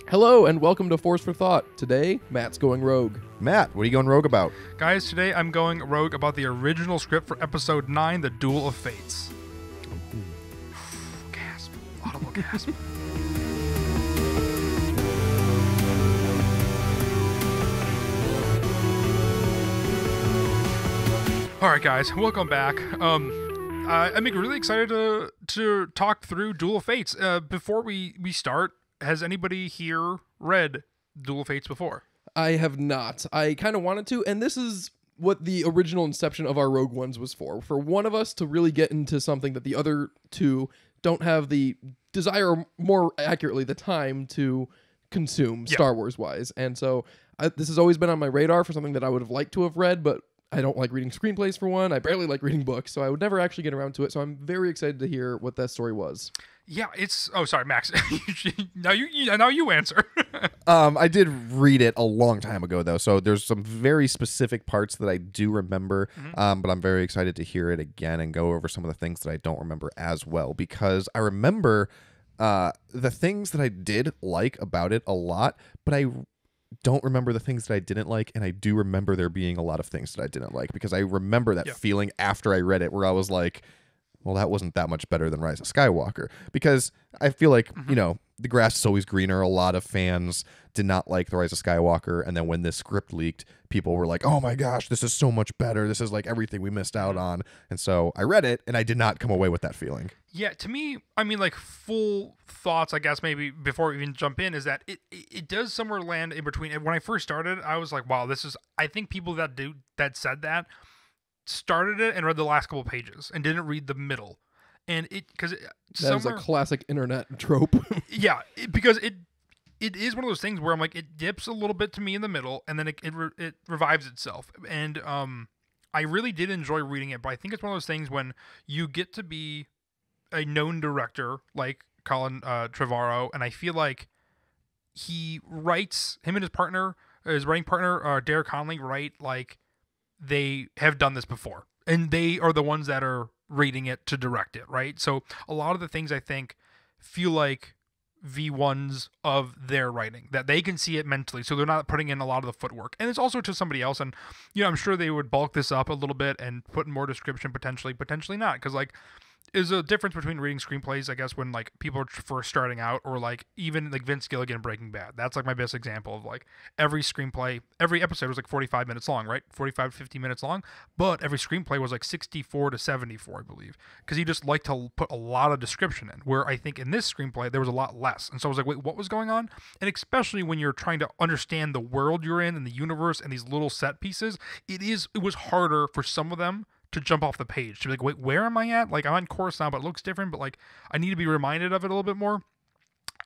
Hello and welcome to Force for Thought. Today, Matt's going rogue. Matt, what are you going rogue about? Guys, today I'm going rogue about the original script for Episode 9, The Duel of Fates. Gasp. Audible gasp. Alright guys, welcome back. I'm really excited to talk through Duel of Fates. Before we start, has anybody here read Duel of Fates before? I have not. I kind of wanted to, and this is what the original inception of our Rogue Ones was for. For one of us to really get into something that the other two don't have the desire, or more accurately, the time to consume, Star Wars-wise. And so this has always been on my radar for something that I would have liked to have read, but I don't like reading screenplays for one. I barely like reading books, so I would never actually get around to it. So I'm very excited to hear what that story was. Yeah, it's... Oh, sorry, Max. now you answer. I did read it a long time ago, though, so there's some very specific parts that I do remember, but I'm very excited to hear it again and go over some of the things that I don't remember as well, because I remember the things that I did like about it a lot, but I don't remember the things that I didn't like, and I do remember there being a lot of things that I didn't like, because I remember that feeling after I read it where I was like, well, that wasn't that much better than Rise of Skywalker, because I feel like, you know, the grass is always greener. A lot of fans did not like the Rise of Skywalker, and then when this script leaked, people were like, oh my gosh, this is so much better. This is like everything we missed out on. And so I read it, and I did not come away with that feeling. Yeah, to me, I mean, like, full thoughts, I guess, maybe before we even jump in, is that it does somewhere land in between. When I first started, I was like, wow, this is... I think people that said that started it and read the last couple pages and didn't read the middle. And because that is a classic internet trope. Yeah, because it is one of those things where I'm like, it dips a little bit to me in the middle, and then it revives itself. And I really did enjoy reading it, but I think it's one of those things when you get to be a known director like Colin Trevorrow, and I feel like he writes, him and his writing partner, Derek Conley, write like they have done this before, and they are the ones that are reading it to direct it, right? So a lot of the things I think feel like V1s of their writing, that they can see it mentally, so they're not putting in a lot of the footwork. And it's also to somebody else, and you know, I'm sure they would bulk this up a little bit and put in more description, potentially not, because like is a difference between reading screenplays, I guess, when like people are first starting out, or like even like Vince Gilligan in Breaking Bad. That's like my best example of like every episode was like 45 minutes long, right? 45 to 50 minutes long, but every screenplay was like 64 to 74, I believe, because he just liked to put a lot of description in, where I think in this screenplay there was a lot less. And so I was like, wait, what was going on? And especially when you're trying to understand the world you're in and the universe and these little set pieces, it was harder for some of them to jump off the page, to be like, wait, where am I at? Like, I'm on course now, but it looks different, but like I need to be reminded of it a little bit more.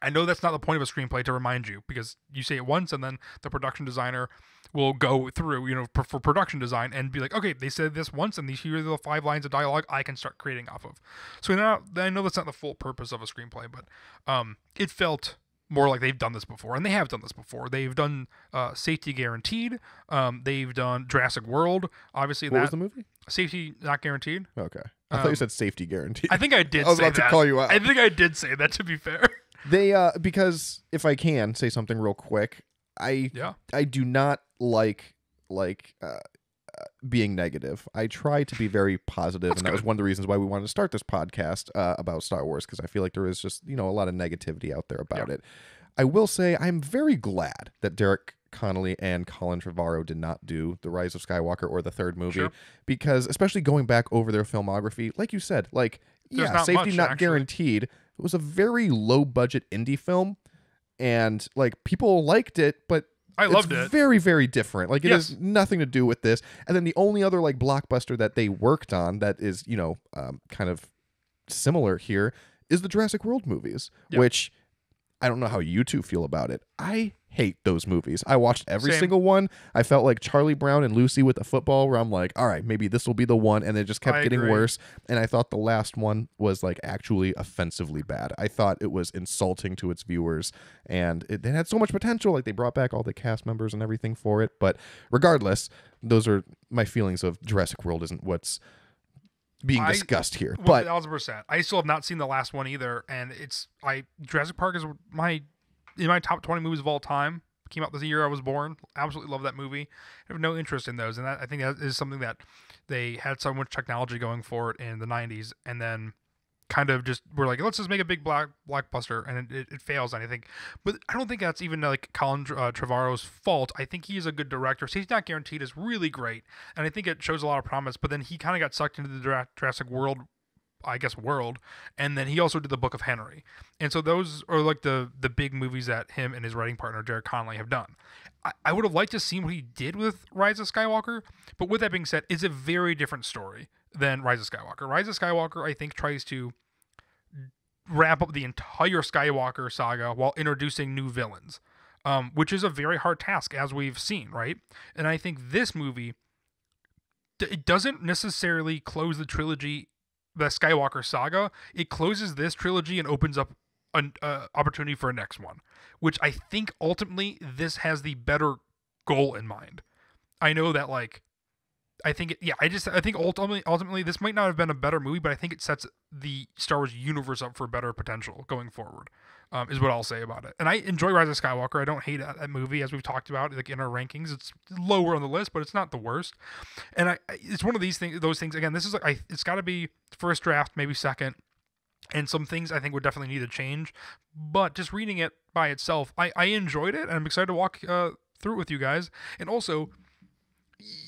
I know that's not the point of a screenplay, to remind you, because you say it once and then the production designer will go through, you know, for production design and be like, okay, they said this once and here are the 5 lines of dialogue I can start creating off of. So now I know that's not the full purpose of a screenplay, but it felt more like they've done this before, and they have done this before. They've done Safety Guaranteed. They've done Jurassic World. Obviously, what was the movie? Safety Not Guaranteed. Okay, I thought you said Safety Guaranteed. I think I did. I was about to call you out. I think I did say that. To be fair, they because if I can say something real quick, I do not like being negative. I try to be very positive, and that was one of the reasons why we wanted to start this podcast about Star Wars, because I feel like there is just, you know, a lot of negativity out there about it. I will say I'm very glad that Derek Connolly and Colin Trevorrow did not do The Rise of Skywalker or the third movie, because especially going back over their filmography, like you said, like, Safety Not Guaranteed, it was a very low budget indie film, and like people liked it, but I loved it. Very, very different. Like, it has nothing to do with this. And then the only other like blockbuster that they worked on that is, you know, kind of similar here is the Jurassic World movies, which I don't know how you two feel about it. I hate those movies. I watched every single one. I felt like Charlie Brown and Lucy with the football, where I'm like, all right, maybe this will be the one, and it just kept getting worse. And I thought the last one was like actually offensively bad. I thought it was insulting to its viewers, and it had so much potential. Like, they brought back all the cast members and everything for it, but regardless, those are my feelings of Jurassic World isn't what's being discussed here. But 1000%. I still have not seen the last one either, and Jurassic Park is my in my top 20 movies of all time. Came out this year I was born. Absolutely love that movie. I have no interest in those, and I think that is something that they had so much technology going for it in the 90s, and then kind of just were like, let's just make a big blockbuster, and it fails. And I think, but I don't think that's even like Colin Trevorrow's fault. I think he's a good director. So He's Not Guaranteed is really great, and I think it shows a lot of promise. But then he kind of got sucked into the Jurassic World, and then he also did the Book of Henry, and so those are like the big movies that him and his writing partner Derek Connolly have done. I would have liked to see what he did with Rise of Skywalker, but with that being said, it's a very different story than Rise of Skywalker. Rise of Skywalker, I think, tries to wrap up the entire Skywalker saga while introducing new villains, which is a very hard task, as we've seen, right? And I think this movie, it doesn't necessarily close the trilogy, the Skywalker saga. It closes this trilogy and opens up an opportunity for a next one, which I think ultimately this has the better goal in mind. I know that, like, I think ultimately this might not have been a better movie, but I think it sets the Star Wars universe up for better potential going forward, is what I'll say about it. And I enjoy Rise of Skywalker. I don't hate that movie, as we've talked about, like in our rankings. It's lower on the list, but it's not the worst. And it's one of those things. Again, this is like it's got to be first draft, maybe second. And some things I think would definitely need to change. But just reading it by itself, I enjoyed it, and I'm excited to walk through it with you guys. And also,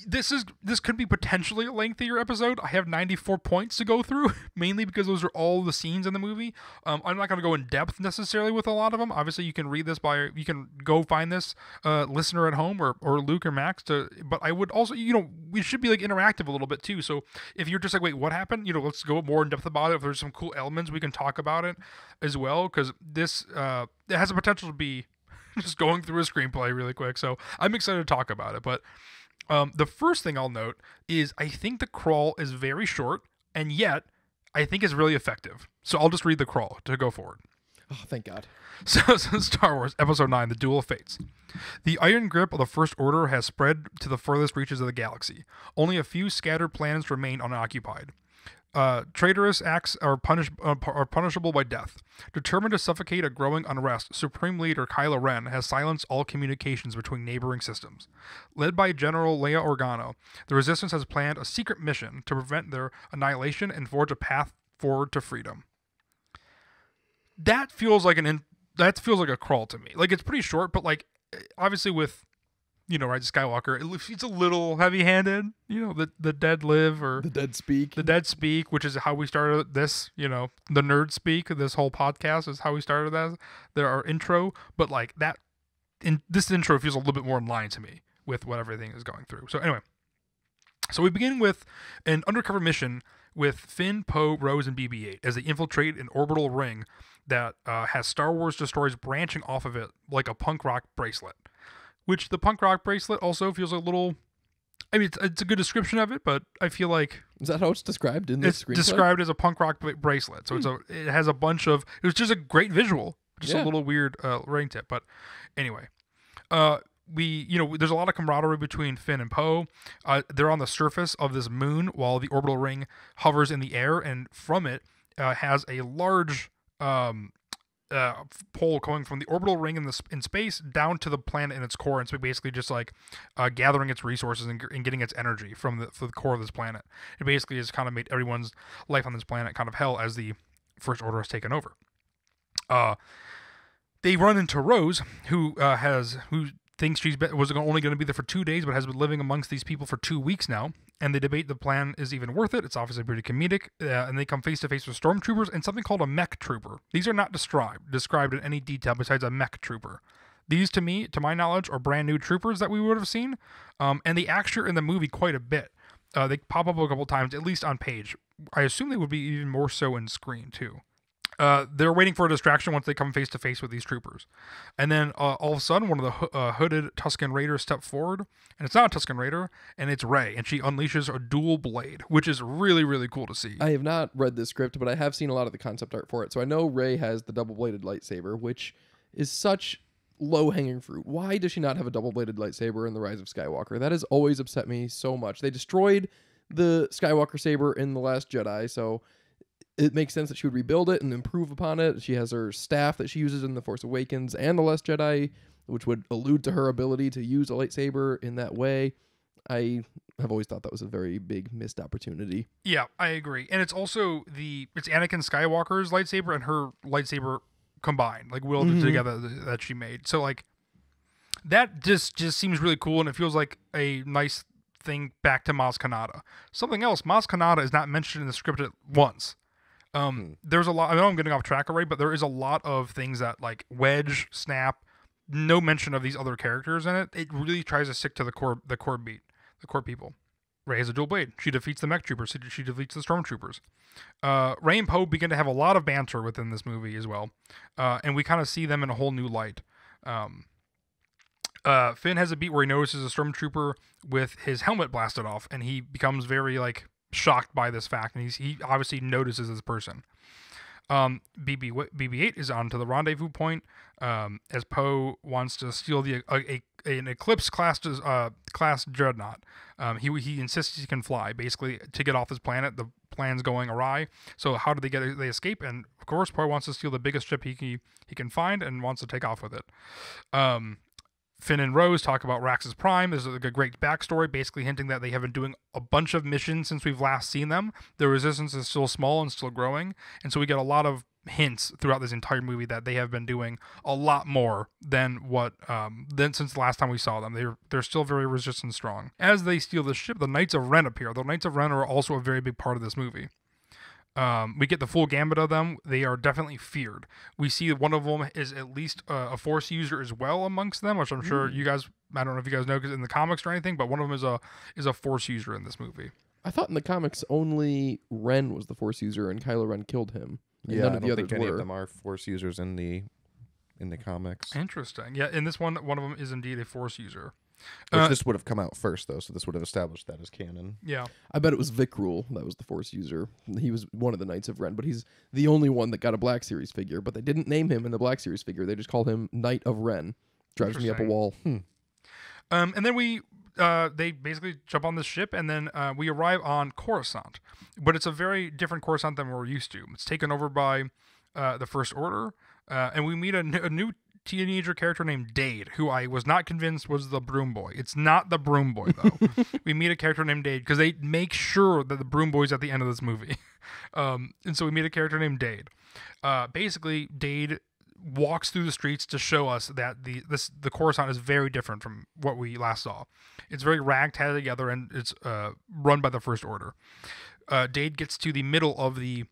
this could be potentially a lengthier episode. I have 94 points to go through, mainly because those are all the scenes in the movie. I'm not going to go in depth necessarily with a lot of them. Obviously, you can read this you can go find this listener at home or Luke or Max. But I would also, we should be like interactive a little bit too. So if you're just like, wait, what happened? Let's go more in depth about it. If there's some cool elements, we can talk about it as well, because this it has the potential to be just going through a screenplay really quick. So I'm excited to talk about it, but. The first thing I'll note is I think the crawl is very short, and yet I think it's really effective. So I'll just read the crawl to go forward. Oh, thank God. So Star Wars Episode 9, The Duel of Fates. The iron grip of the First Order has spread to the furthest reaches of the galaxy. Only a few scattered planets remain unoccupied. Traitorous acts are punishable by death. Determined to suffocate a growing unrest, Supreme Leader Kylo Ren has silenced all communications between neighboring systems. Led by General Leia Organa, the Resistance has planned a secret mission to prevent their annihilation and forge a path forward to freedom. That feels like a crawl to me. Like, it's pretty short, but like obviously with Rise of Skywalker, it's a little heavy-handed. The dead live, or the dead speak. The dead speak, which is how we started this. The nerd speak. This whole podcast is how we started that. Our intro, but like that, this intro feels a little bit more in line to me with what everything is going through. So anyway, we begin with an undercover mission with Finn, Poe, Rose, and BB-8 as they infiltrate an orbital ring that has Star Wars destroyers branching off of it like a punk rock bracelet. Which the punk rock bracelet also feels a little. I mean, it's a good description of it, but I feel like is that how it's described in this screenplay? It's described as a punk rock bracelet. So it has a bunch of. It was just a great visual, just a little weird ring tip. But anyway, there's a lot of camaraderie between Finn and Poe. They're on the surface of this moon while the orbital ring hovers in the air, and from it has a large. Pole going from the orbital ring in space down to the planet in its core, and so basically just like gathering its resources and getting its energy from the core of this planet. It basically has kind of made everyone's life on this planet kind of hell as the First Order has taken over. They run into Rose, who thinks was only going to be there for 2 days, but has been living amongst these people for 2 weeks now. And they debate the plan is even worth it. It's obviously pretty comedic. And they come face to face with stormtroopers and something called a mech trooper. These are not described in any detail besides a mech trooper. These, to my knowledge, are brand new troopers that we would have seen. And they actually are in the movie quite a bit. They pop up a couple times, at least on page. I assume they would be even more so in screen, too. They're waiting for a distraction once they come face to face with these troopers. And then all of a sudden, one of the hooded Tusken Raiders step forward, and it's not a Tusken Raider, and it's Rey, and she unleashes a dual blade, which is really, really cool to see. I have not read the script, but I have seen a lot of the concept art for it. So I know Rey has the double-bladed lightsaber, which is such low-hanging fruit. Why does she not have a double-bladed lightsaber in The Rise of Skywalker? That has always upset me so much. They destroyed the Skywalker saber in The Last Jedi, so it makes sense that she would rebuild it and improve upon it. She has her staff that she uses in The Force Awakens and The Last Jedi, which would allude to her ability to use a lightsaber in that way. I have always thought that was a very big missed opportunity. Yeah, I agree. And it's also it's Anakin Skywalker's lightsaber and her lightsaber combined, like welded together that she made. So like that just seems really cool, and it feels like a nice thing back to Maz Kanata. Something else, Maz Kanata is not mentioned in the script at once. There's a lot. I know I'm getting off track already, but there is a lot of things that like Wedge, Snap, no mention of these other characters in it. It really tries to stick to the core people. Rey has a dual blade. She defeats the mech troopers. She defeats the stormtroopers. Rey and Poe begin to have a lot of banter within this movie as well, and we kind of see them in a whole new light. Finn has a beat where he notices a stormtrooper with his helmet blasted off, and he becomes very like shocked by this fact, and he obviously notices this person. BB-8 is on to the rendezvous point as Poe wants to steal an Eclipse class dreadnought. He insists he can fly, basically, to get off this planet. The plan's going awry. So how do they escape? And of course, Poe wants to steal the biggest ship he can find and wants to take off with it. Finn and Rose talk about Rax's Prime. There's a great backstory, basically hinting that they have been doing a bunch of missions since we've last seen them. The Resistance is still small and still growing, and so we get a lot of hints throughout this entire movie that they have been doing a lot more than since the last time we saw them. They're still very Resistance strong. As they steal the ship, the Knights of Ren appear. The Knights of Ren are also a very big part of this movie. We get the full gambit of them. They are definitely feared. We see one of them is at least a Force user as well amongst them, which I'm sure you guys, I don't know if you guys know because in the comics or anything, but one of them is a Force user in this movie. I thought in the comics only Ren was the Force user and Kylo Ren killed him. And Yeah, none I of don't the think others any were. of them are Force users in the comics. Interesting. Yeah, in this one of them is indeed a Force user. Which this would have come out first, though, so this would have established that as canon. Yeah. I bet it was Vic Rule that was the Force user. He was one of the Knights of Ren, but he's the only one that got a Black Series figure. But they didn't name him in the Black Series figure. They just called him Knight of Ren. Drives me up a wall. And then they basically jump on this ship, and then we arrive on Coruscant. But it's a very different Coruscant than we're used to. It's taken over by the First Order, and we meet a new teenager character named Dade, who I was not convinced was the Broom Boy. It's not the Broom Boy, though. We meet a character named Dade because they make sure that the Broom Boy's at the end of this movie. And so we meet a character named Dade. Basically, Dade walks through the streets to show us that the Coruscant is very different from what we last saw. It's very ragtag together, and it's run by the First Order. Dade gets to the middle of the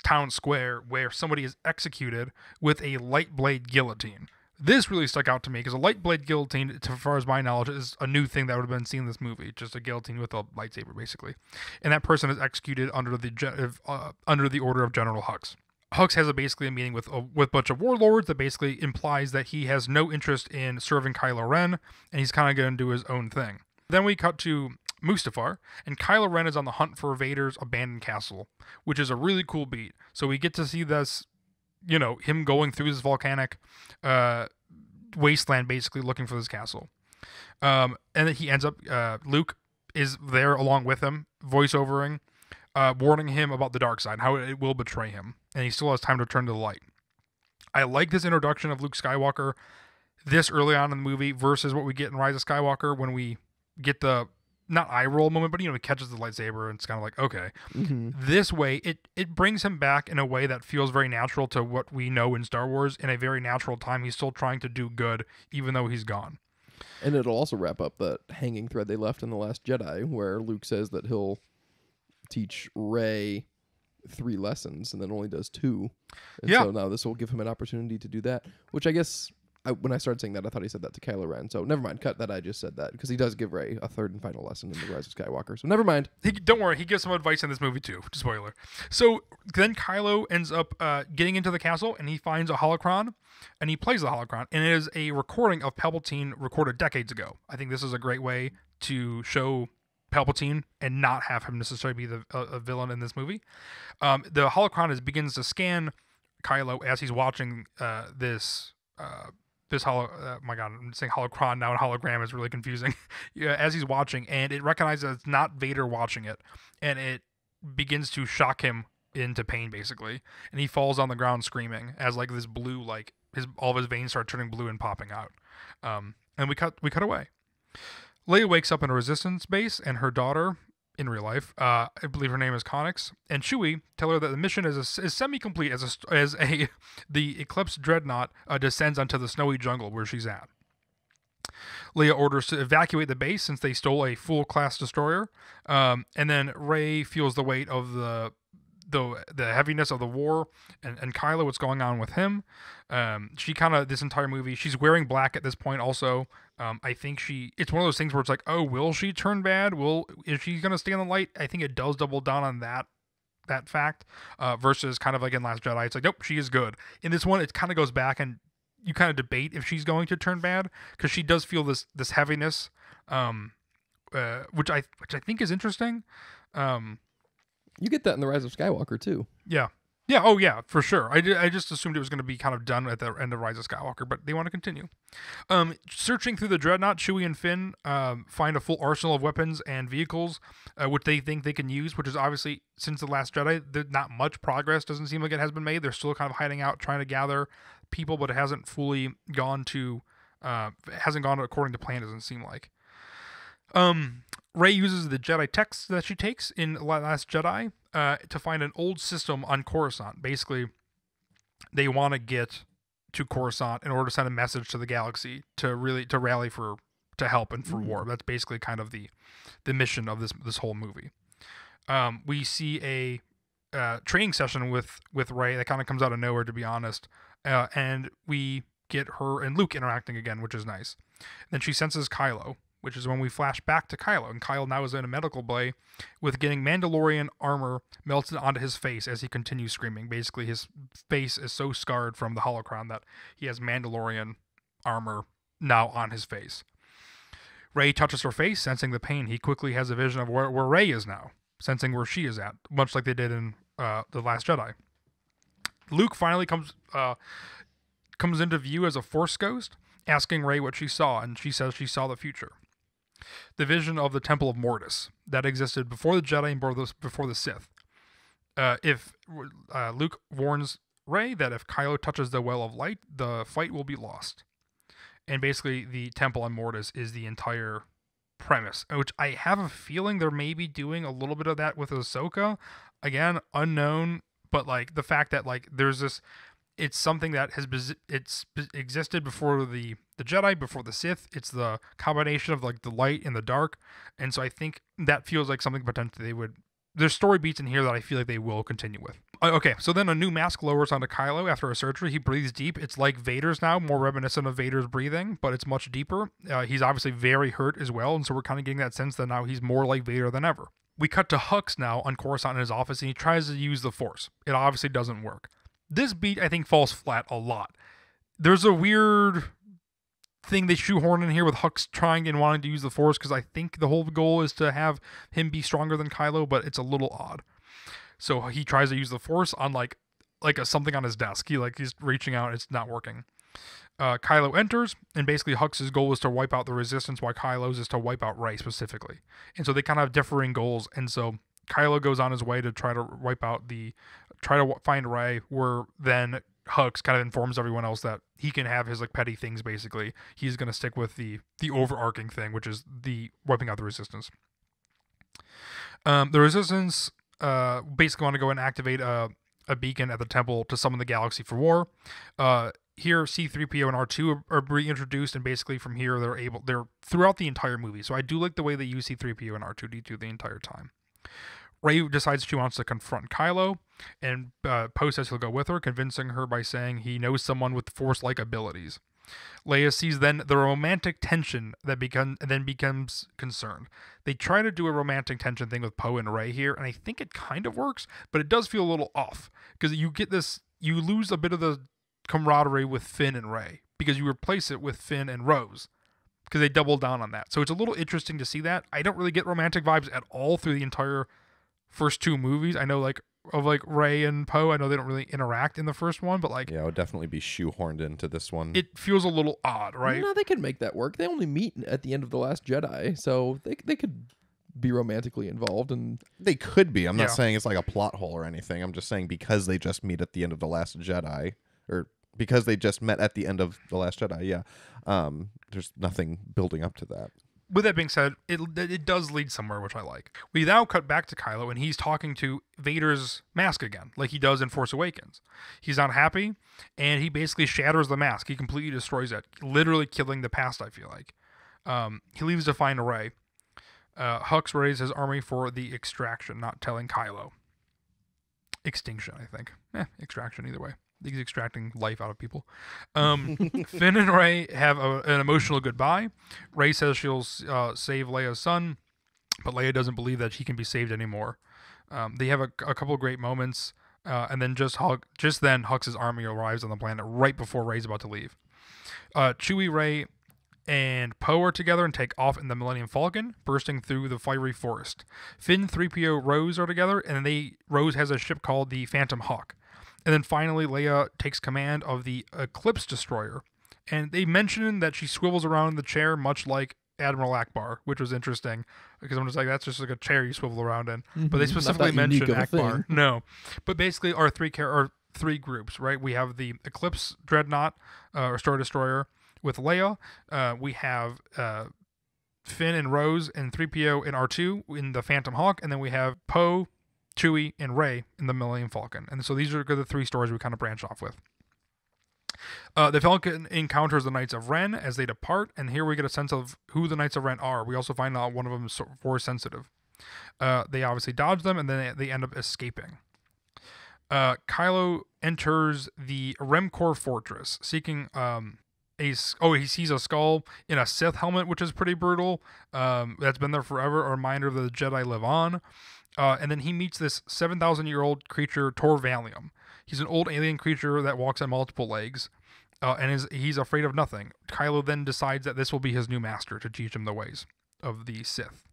town square where somebody is executed with a light blade guillotine. This really stuck out to me because a light blade guillotine, as far as my knowledge, is a new thing that would have been seen in this movie. Just a guillotine with a lightsaber, basically. And that person is executed under the order of General Hux. Hux has basically a meeting with a bunch of warlords that basically implies that he has no interest in serving Kylo Ren, and he's kind of going to do his own thing. Then we cut to Mustafar, and Kylo Ren is on the hunt for Vader's abandoned castle, which is a really cool beat. So we get to see this, him going through this volcanic wasteland, basically looking for this castle. And then he ends up, Luke is there along with him, voiceovering, warning him about the dark side, how it will betray him, and he still has time to turn to the light. I like this introduction of Luke Skywalker this early on in the movie versus what we get in Rise of Skywalker when we get the not eye roll moment, but he catches the lightsaber and it's kind of like, okay. This way it brings him back in a way that feels very natural to what we know in Star Wars. In a very natural time, he's still trying to do good even though he's gone. And it'll also wrap up that hanging thread they left in The Last Jedi where Luke says that he'll teach Rey 3 lessons and then only does 2. And so now this will give him an opportunity to do that, which I guess when I started saying that, I thought he said that to Kylo Ren. So never mind. Cut that. I just said that because he does give Rey a 3rd and final lesson in The Rise of Skywalker. So never mind. Don't worry. He gives some advice in this movie too. Spoiler. So then Kylo ends up getting into the castle and he finds a holocron and he plays the holocron. And it is a recording of Palpatine recorded decades ago. I think this is a great way to show Palpatine and not have him necessarily be a villain in this movie. The holocron begins to scan Kylo as he's watching this my God, I'm saying holocron now, and hologram is really confusing. As he's watching, and it recognizes it's not Vader watching it, and it begins to shock him into pain basically, and he falls on the ground screaming as like this blue, like all of his veins start turning blue and popping out. And we cut away. Leia wakes up in a resistance base, and her daughter, in real life, I believe her name is Connix, and Chewie tell her that the mission is semi-complete as the Eclipse dreadnought descends onto the snowy jungle where she's at. Leia orders to evacuate the base since they stole a full class destroyer, and then Rey feels the weight of the heaviness of the war, and Kylo, what's going on with him. She kind of, this entire movie, she's wearing black at this point also. I think it's one of those things where it's like, oh, will she turn bad? Is she going to stay in the light? I think it does double down on that fact, versus kind of like in Last Jedi, it's like, nope, she is good. In this one, it kind of goes back, and you kind of debate if she's going to turn bad, because she does feel this heaviness, which I think is interesting. You get that in The Rise of Skywalker too. Yeah. Yeah, oh yeah, for sure. I just assumed it was going to be kind of done at the end of Rise of Skywalker, but they want to continue. Searching through the Dreadnought, Chewie and Finn find a full arsenal of weapons and vehicles, which they think they can use, which is obviously, since The Last Jedi, not much progress doesn't seem like it has been made. They're still kind of hiding out, trying to gather people, but it hasn't fully gone according to plan, doesn't seem like. Rey uses the Jedi texts that she takes in Last Jedi to find an old system on Coruscant. Basically, they want to get to Coruscant in order to send a message to the galaxy to rally to help and for war. That's basically kind of the mission of this whole movie. We see a training session with Rey that kind of comes out of nowhere, to be honest, and we get her and Luke interacting again, which is nice. Then she senses Kylo, which is when we flash back to Kylo. And Kylo now is in a medical bay with getting Mandalorian armor melted onto his face as he continues screaming. Basically, his face is so scarred from the holocron that he has Mandalorian armor now on his face. Rey touches her face, sensing the pain. He quickly has a vision of where Rey is now, sensing where she is at, much like they did in The Last Jedi. Luke finally comes into view as a Force ghost, asking Rey what she saw, and she says she saw the future. The vision of the Temple of Mortis that existed before the Jedi and before the Sith. If Luke warns Rey that if Kylo touches the Well of Light, the fight will be lost. And basically, the Temple on Mortis is the entire premise, which I have a feeling they're maybe doing a little bit of that with Ahsoka. Again, unknown, but like the fact that like there's this, it's something that existed before the Jedi, before the Sith. It's the combination of like the light and the dark, and so I think that feels like something potentially they would. There's story beats in here that I feel like they will continue with. Okay, so then a new mask lowers onto Kylo after a surgery. He breathes deep. It's like Vader's now, more reminiscent of Vader's breathing, but it's much deeper. He's obviously very hurt as well, and so we're kind of getting that sense that now he's more like Vader than ever. We cut to Hux now on Coruscant in his office, and he tries to use the Force. It obviously doesn't work. This beat, I think, falls flat a lot. There's a weird thing they shoehorn in here with Hux trying and wanting to use the Force, because I think the whole goal is to have him be stronger than Kylo, but it's a little odd. So he tries to use the Force on like something on his desk. He's reaching out, it's not working. Kylo enters, and basically Hux's goal is to wipe out the Resistance, while Kylo's is to wipe out Rey specifically. And so they kind of have differing goals, and so Kylo goes on his way to try to find Rey, where then Hux kind of informs everyone else that he can have his like petty things. Basically, he's going to stick with the overarching thing, which is the wiping out the Resistance. The Resistance basically want to go and activate a beacon at the temple to summon the galaxy for war. Here, C-3PO and R2 are reintroduced, and basically from here they're throughout the entire movie. So I do like the way they use C-3PO and R2-D2 the entire time. Rey decides she wants to confront Kylo, and Poe says he'll go with her, convincing her by saying he knows someone with Force-like abilities. Leia sees then the romantic tension that becomes concerned. They try to do a romantic tension thing with Poe and Rey here, and I think it kind of works, but it does feel a little off, because you lose a bit of the camaraderie with Finn and Rey, because you replace it with Finn and Rose, because they double down on that. So it's a little interesting to see that. I don't really get romantic vibes at all through the entire first two movies. I know of Rey and Poe, I know they don't really interact in the first one, but like, yeah, it would definitely be shoehorned into this one. It feels a little odd, right? No, they could make that work. They only meet at the end of The Last Jedi, so they could be romantically involved. And They could be. I'm Yeah. not saying it's like a plot hole or anything. I'm just saying because they just meet at the end of The Last Jedi, or because they just met at the end of The Last Jedi, yeah. There's nothing building up to that. With that being said, it does lead somewhere, which I like. We now cut back to Kylo, and he's talking to Vader's mask again, like he does in Force Awakens. He's not happy, and he basically shatters the mask. He completely destroys it, literally killing the past, I feel like. He leaves to find Rey. Hux raises his army for the extraction, not telling Kylo. Extinction, I think. Extraction, either way. He's extracting life out of people. Finn and Rey have an emotional goodbye. Rey says she'll save Leia's son, but Leia doesn't believe that she can be saved anymore. They have a couple of great moments, and then just then Hux's army arrives on the planet right before Rey's about to leave. Chewie, Rey, and Poe are together and take off in the Millennium Falcon, bursting through the fiery forest. Finn, 3PO, Rose are together, and Rose has a ship called the Phantom Hawk. And then finally, Leia takes command of the Eclipse Destroyer. And they mention that she swivels around in the chair much like Admiral Akbar, which was interesting because I'm just like, that's just like a chair you swivel around in. But they specifically mention Akbar. No. But basically, our three groups, right? We have the Eclipse Dreadnought, or Star Destroyer with Leia. We have Finn and Rose and 3PO and R2 in the Phantom Hawk. And then we have Poe, Chewie, and Rey in the Millennium Falcon. And so these are the three stories we kind of branch off with. The Falcon encounters the Knights of Ren as they depart, and here we get a sense of who the Knights of Ren are. We also find out one of them is force sensitive. They obviously dodge them, and then they end up escaping. Kylo enters the Remkor Fortress, seeking he sees a skull in a Sith helmet, which is pretty brutal. That's been there forever, a reminder that the Jedi live on. And then he meets this 7,000-year-old creature, Tor Valium. He's an old alien creature that walks on multiple legs, and he's afraid of nothing. Kylo then decides that this will be his new master to teach him the ways of the Sith.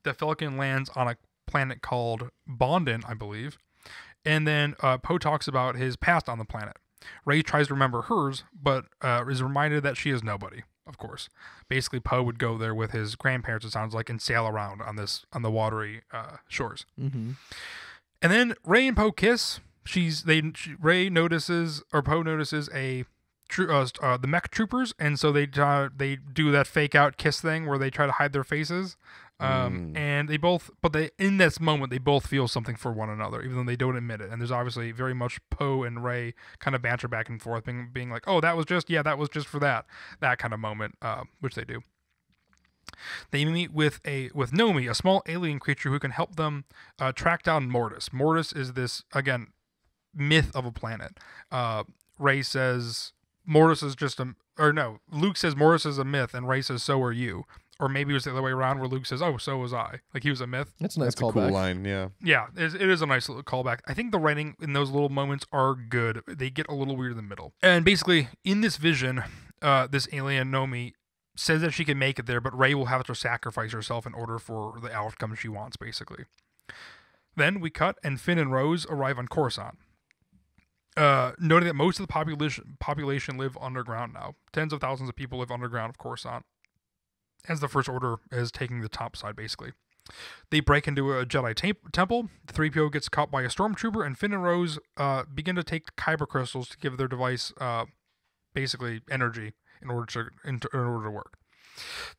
The Falcon lands on a planet called Bondin, I believe, and then Poe talks about his past on the planet. Rey tries to remember hers, but is reminded that she is nobody. Of course, basically Poe would go there with his grandparents, it sounds like, and sail around on the watery shores. Mm-hmm. And then Rey and Poe kiss. Poe notices the mech troopers, and so they do that fake out kiss thing where they try to hide their faces. And in this moment they both feel something for one another, even though they don't admit it. And there's obviously very much Poe and Rey kind of banter back and forth, being like, "Oh, that was just for that kind of moment," which they do. They meet with Nomi, a small alien creature who can help them track down Mortis. Mortis is this, again, myth of a planet. Rey says Mortis is Luke says Mortis is a myth, and Rey says so are you. Or maybe it was the other way around, where Luke says, "Oh, so was I." Like he was a myth. That's a nice That's a cool line, yeah. Yeah, it is a nice little callback. I think the writing in those little moments are good. They get a little weird in the middle. And basically, in this vision, this alien Nomi says that she can make it there, but Rey will have to sacrifice herself in order for the outcome she wants, basically. Then we cut, and Finn and Rose arrive on Coruscant. Noting that most of the population live underground now. Tens of thousands of people live underground of Coruscant, as the First Order is taking the top side, basically. They break into a Jedi temple. The 3PO gets caught by a stormtrooper, and Finn and Rose begin to take kyber crystals to give their device basically energy in order to work.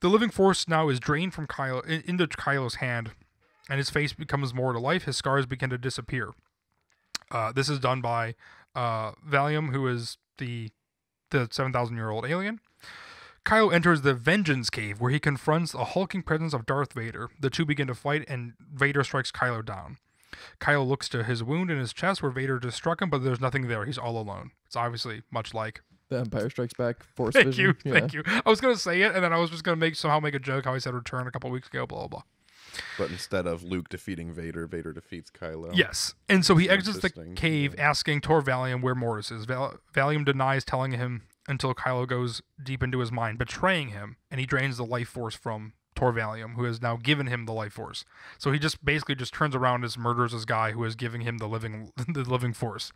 The living force now is drained from into Kylo's hand, and his face becomes more to life. His scars begin to disappear. This is done by Valium, who is the 7,000-year-old alien. Kylo enters the Vengeance Cave, where he confronts the hulking presence of Darth Vader. The two begin to fight, and Vader strikes Kylo down. Kylo looks to his wound in his chest, where Vader just struck him, but there's nothing there. He's all alone. It's obviously much like The Empire Strikes Back, Force Thank Vision. you. I was going to say it, and then I was just going to somehow make a joke how I said Return a couple weeks ago, blah, blah, blah. But instead of Luke defeating Vader, Vader defeats Kylo. Yes. And so he exits the Interesting, cave, asking Tor Valium where Mortis is. Valium denies telling him until Kylo goes deep into his mind, betraying him, and he drains the life force from Tor Valium, who has now given him the life force. So he just basically just turns around and murders this guy who is giving him the living force,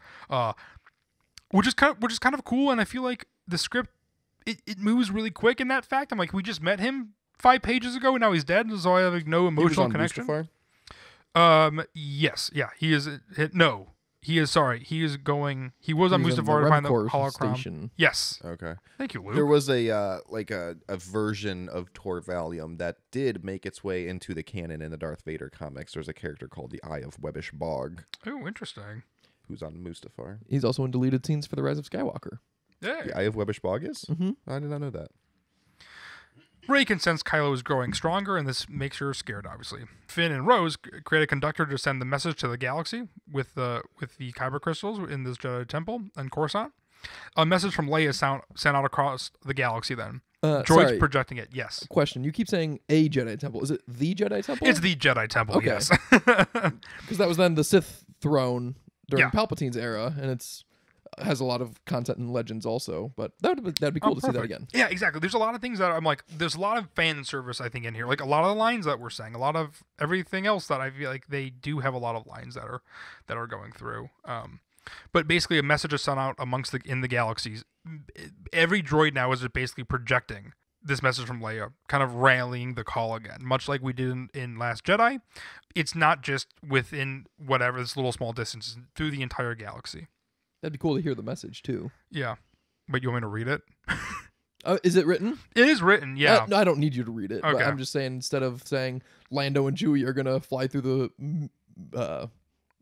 which is kind of cool. And I feel like the script it moves really quick in that fact. I'm like, we just met him 5 pages ago, and now he's dead. So I have like, no He was emotional on connection. Mustafar? Yes, yeah, he is. No, he is. Sorry, he is going. He was on He was Mustafar the to find the Remcor holocron. station. Yes. Okay. Thank you, Luke. There was a like a version of Tor Valium that did make its way into the canon in the Darth Vader comics. There's a character called the Eye of Webbish Bog Oh, interesting. who's on Mustafar. He's also in deleted scenes for The Rise of Skywalker. Yeah. The Eye of Webbish Bog is? Mm-hmm. I did not know that. Rey can sense Kylo is growing stronger, and this makes her scared, obviously. Finn and Rose create a conductor to send the message to the galaxy with the kyber crystals in this Jedi temple and Coruscant. A message from Leia is sent out across the galaxy then. Droids Sorry. projecting it, yes. Question. You keep saying a Jedi temple. Is it the Jedi temple? It's the Jedi temple, Okay. yes. Because that was then the Sith throne during Yeah. Palpatine's era, and it's has a lot of content and legends also. But that'd be cool to see that Perfect. again. Yeah, exactly. There's a lot of things that I'm like, there's a lot of fan service, I think, in here. Like a lot of the lines that we're saying, a lot of everything else that I feel like they do have a lot of lines that are going through. But basically, a message is sent out in the galaxies. Every droid now is basically projecting this message from Leia, kind of rallying the call again, much like we did in Last Jedi. It's not just within whatever this little small distance, it's through the entire galaxy. That'd be cool to hear the message too. Yeah, but you want me to read it? Is it written? It is written. Yeah. No, I don't need you to read it. But Okay. I'm just saying, instead of saying Lando and Chewie are gonna fly through the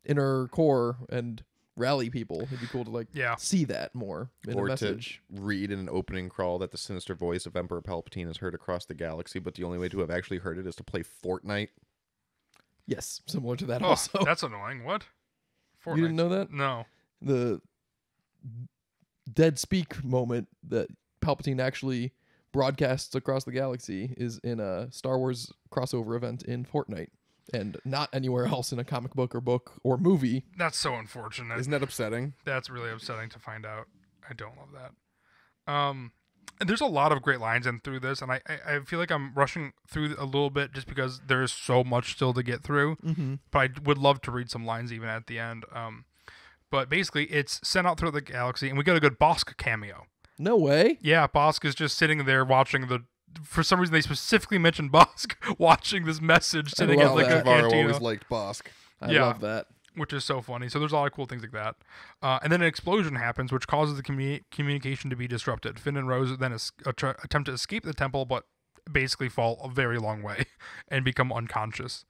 inner core and rally people, it'd be cool to see that more in a Or to message. read in an opening crawl that the sinister voice of Emperor Palpatine is heard across the galaxy, but the only way to have actually heard it is to play Fortnite. Yes, similar to that Oh, also. that's annoying. What? You didn't know that? No. The dead speak moment that Palpatine actually broadcasts across the galaxy is in a Star Wars crossover event in Fortnite, and not anywhere else in a comic book or movie. That's so unfortunate. Isn't that upsetting? That's really upsetting to find out. I don't love that. There's a lot of great lines in through this, and I feel like I'm rushing through a little bit just because there's so much still to get through. Mm-hmm. But I would love to read some lines even at the end. But basically, it's sent out through the galaxy, and we get a good Bosk cameo. No way. Yeah, Bosk is just sitting there watching for some reason, they specifically mentioned Bosk watching this message sitting at love like that. a Trevorrow cantina, always liked Bosk. I Yeah. love that. which is so funny. So there's a lot of cool things like that. And then an explosion happens, which causes the communication to be disrupted. Finn and Rose then attempt to escape the temple, but basically fall a very long way and become unconscious.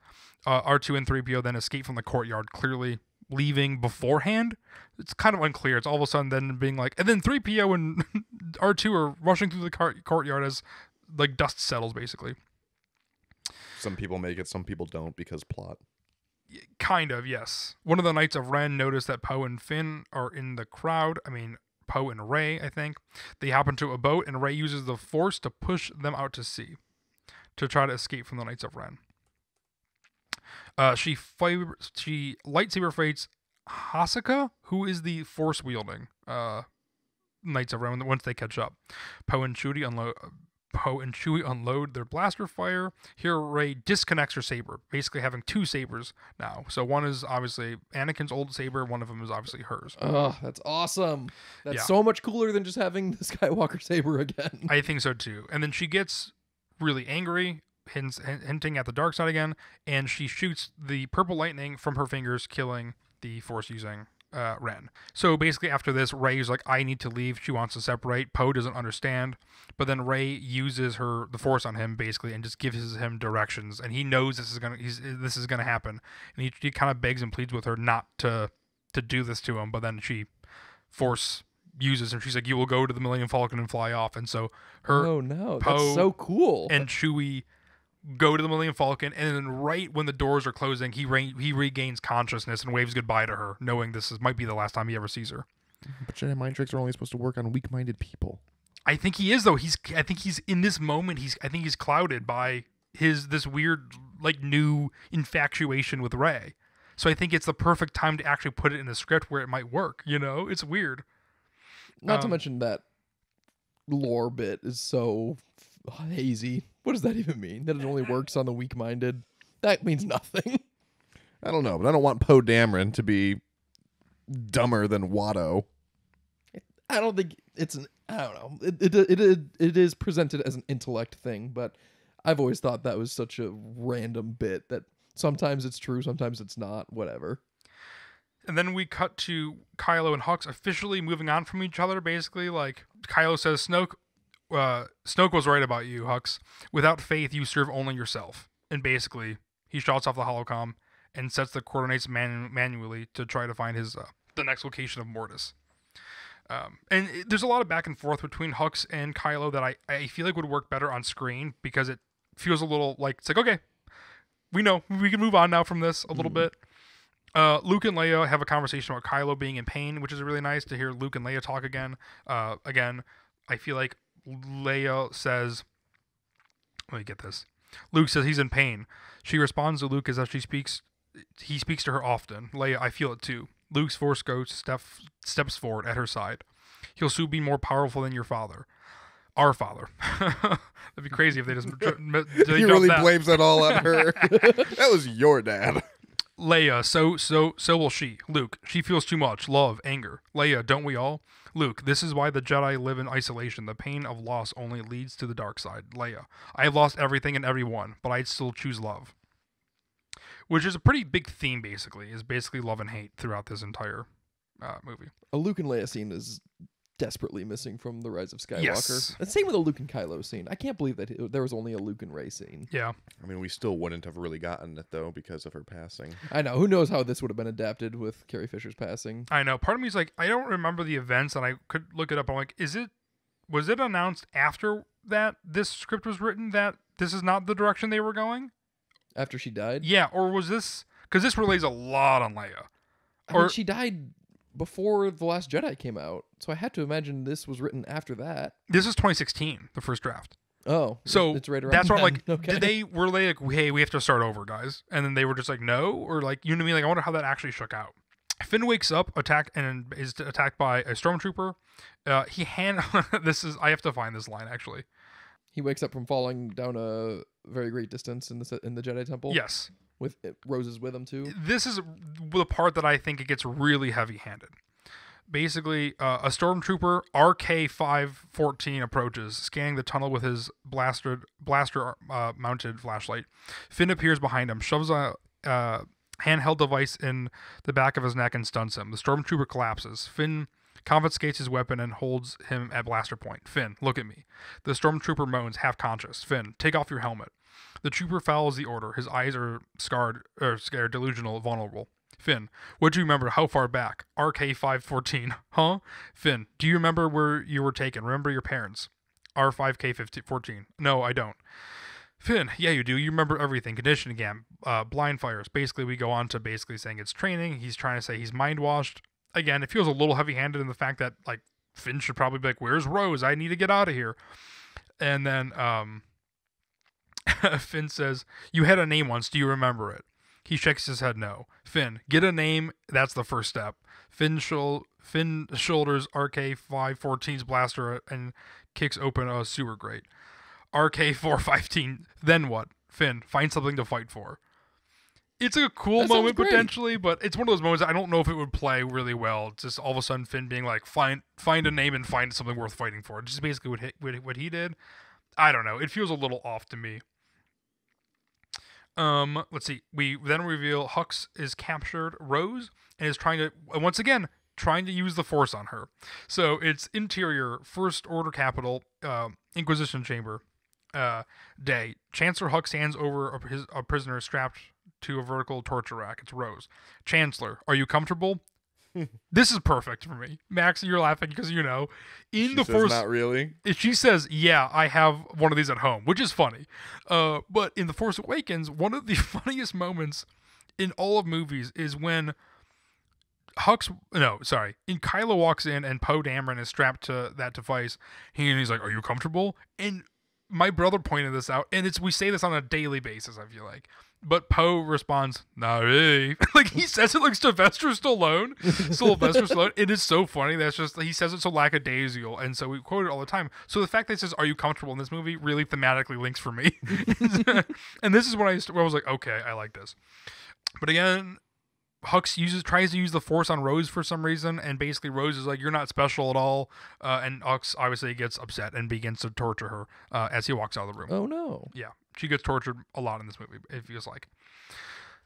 R2 and 3PO then escape from the courtyard, clearly leaving beforehand. It's kind of unclear. It's all of a sudden then being like, and then 3PO and R2 are rushing through the courtyard as like dust settles, basically. Some people make it, some people don't because plot. Kind of, yes. One of the Knights of Ren noticed that Poe and Finn are in the crowd. I mean, Poe and Rey, I think. They hop into a boat, and Rey uses the Force to push them out to sea to try to escape from the Knights of Ren. She lightsaber fights Hasaka, who is the Force-wielding Knights of Ren once they catch up. Poe and Chewie unload their blaster fire. Here, Rey disconnects her saber, basically having two sabers now. So one is obviously Anakin's old saber. One of them is obviously hers. Oh, that's awesome. That's Yeah. so much cooler than just having the Skywalker saber again. I think so too. And then she gets really angry, hinting at the dark side again, and she shoots the purple lightning from her fingers, killing the Force-using Ren. So basically after this, Rey's like, I need to leave. She wants to separate. Poe doesn't understand. But then Rey uses the Force on him basically and just gives him directions. And he knows this is gonna happen. And he kind of begs and pleads with her not to do this to him. But then she Force uses him. She's like, you will go to the Millennium Falcon and fly off. And so Oh no, Poe that's so cool. and Chewie go to the Millennium Falcon, and then right when the doors are closing, he regains consciousness and waves goodbye to her, knowing might be the last time he ever sees her. But Jedi mind tricks are only supposed to work on weak-minded people. I think he is though. I think he's in this moment. I think he's clouded by this weird like new infatuation with Rey. So I think it's the perfect time to actually put it in the script where it might work. You know, it's weird. Not to mention that lore bit is so hazy. What does that even mean? That it only works on the weak-minded? That means nothing. I don't know, but I don't want Poe Dameron to be dumber than Watto. I don't think it's I don't know. It is presented as an intellect thing, but I've always thought that was such a random bit that sometimes it's true, sometimes it's not, whatever. And then we cut to Kylo and Hux officially moving on from each other, basically. Like, Kylo says, Snoke was right about you, Hux. Without faith, you serve only yourself. And basically, he shuts off the holocom and sets the coordinates manually to try to find his the next location of Mortis. There's a lot of back and forth between Hux and Kylo that I feel like would work better on screen, because it feels a little like, it's like, okay, we know, we can move on now from this a little bit. Luke and Leia have a conversation about Kylo being in pain, which is really nice to hear Luke and Leia talk again. Again, I feel like Leia says, let me get this. Luke says he's in pain. She responds to Luke as if he speaks to her often. Leia, I feel it too. Luke's Force Ghost steps forward at her side. He'll soon be more powerful than your father. Our father. That'd be crazy if they just He really blames it all on her. That was your dad. Leia, so will she. Luke, she feels too much. Love, anger. Leia, don't we all? Luke, this is why the Jedi live in isolation. The pain of loss only leads to the dark side. Leia, I have lost everything and everyone, but I'd still choose love. Which is a pretty big theme, basically, is basically love and hate throughout this entire movie. A Luke and Leia scene is desperately missing from The Rise of Skywalker. Yes. And same with a Luke and Kylo scene. I can't believe that there was only a Luke and Rey scene. Yeah. I mean, we still wouldn't have really gotten it, though, because of her passing. I know. Who knows how this would have been adapted with Carrie Fisher's passing. I know. Part of me is like, I don't remember the events, and I could look it up. I'm like, was it announced after that this script was written that this is not the direction they were going? After she died? Yeah, or was this... Because this relays a lot on Leia. I mean, she died before The Last Jedi came out, so I had to imagine this was written after that. This is 2016, the first draft. Oh, so it's right around that's what I'm then. like. Okay. Were they like, hey, we have to start over, guys? And then they were just like, no, or like, you know what I mean? Like, I wonder how that actually shook out. Finn wakes up, and is attacked by a stormtrooper. I have to find this line actually. He wakes up from falling down a very great distance in the Jedi Temple. Yes. With Roses with him too. This is the part that I think it gets really heavy-handed. Basically, a stormtrooper RK-514 approaches, scanning the tunnel with his blaster mounted flashlight. Finn appears behind him, shoves a handheld device in the back of his neck and stuns him. The stormtrooper collapses. Finn confiscates his weapon and holds him at blaster point. Finn, look at me. The stormtrooper moans, half conscious. Finn, take off your helmet. The trooper follows the order. His eyes are scared, delusional, vulnerable. Finn, what do you remember? How far back? RK-514. Huh? Finn, do you remember where you were taken? Remember your parents? R5K-14. No, I don't. Finn, yeah, you do. You remember everything. Conditioning camp, blind fires. Basically, we go on to basically saying it's training. He's trying to say he's mind-washed. Again, it feels a little heavy-handed in the fact that, like, Finn should probably be like, where's Rose? I need to get out of here. And then Finn says, you had a name once. Do you remember it? He shakes his head no. Finn, get a name. That's the first step. Finn shoulders RK-514's blaster and kicks open a sewer grate. RK-415. Then what? Finn, find something to fight for. It's a cool moment potentially, but it's one of those moments I don't know if it would play really well. It's just all of a sudden Finn being like, find a name and find something worth fighting for. It's just basically what he did. I don't know. It feels a little off to me. Let's see. We then reveal Hux is captured Rose and is trying to use the Force on her. So it's interior, First Order Capital, Inquisition Chamber, day. Chancellor Hux hands over a prisoner strapped to a vertical torture rack. It's Rose. Chancellor, are you comfortable? This is perfect for me. Max, you're laughing because you know. Not really. She says, yeah, I have one of these at home, which is funny. But in The Force Awakens, one of the funniest moments in all of movies is when Kylo walks in and Poe Dameron is strapped to that device. And he's like, are you comfortable? And my brother pointed this out, and we say this on a daily basis, I feel like. But Poe responds, not really. Like, he says it like Sylvester Stallone. It is so funny. That's just, he says it so lackadaisical, and so we quote it all the time. So the fact that it says, are you comfortable in this movie, really thematically links for me. And this is when I was like, okay, I like this. But again, Hux tries to use the Force on Rose for some reason, and basically Rose is like, "You're not special at all," and Hux obviously gets upset and begins to torture her as he walks out of the room. Oh no. Yeah, she gets tortured a lot in this movie, it feels like.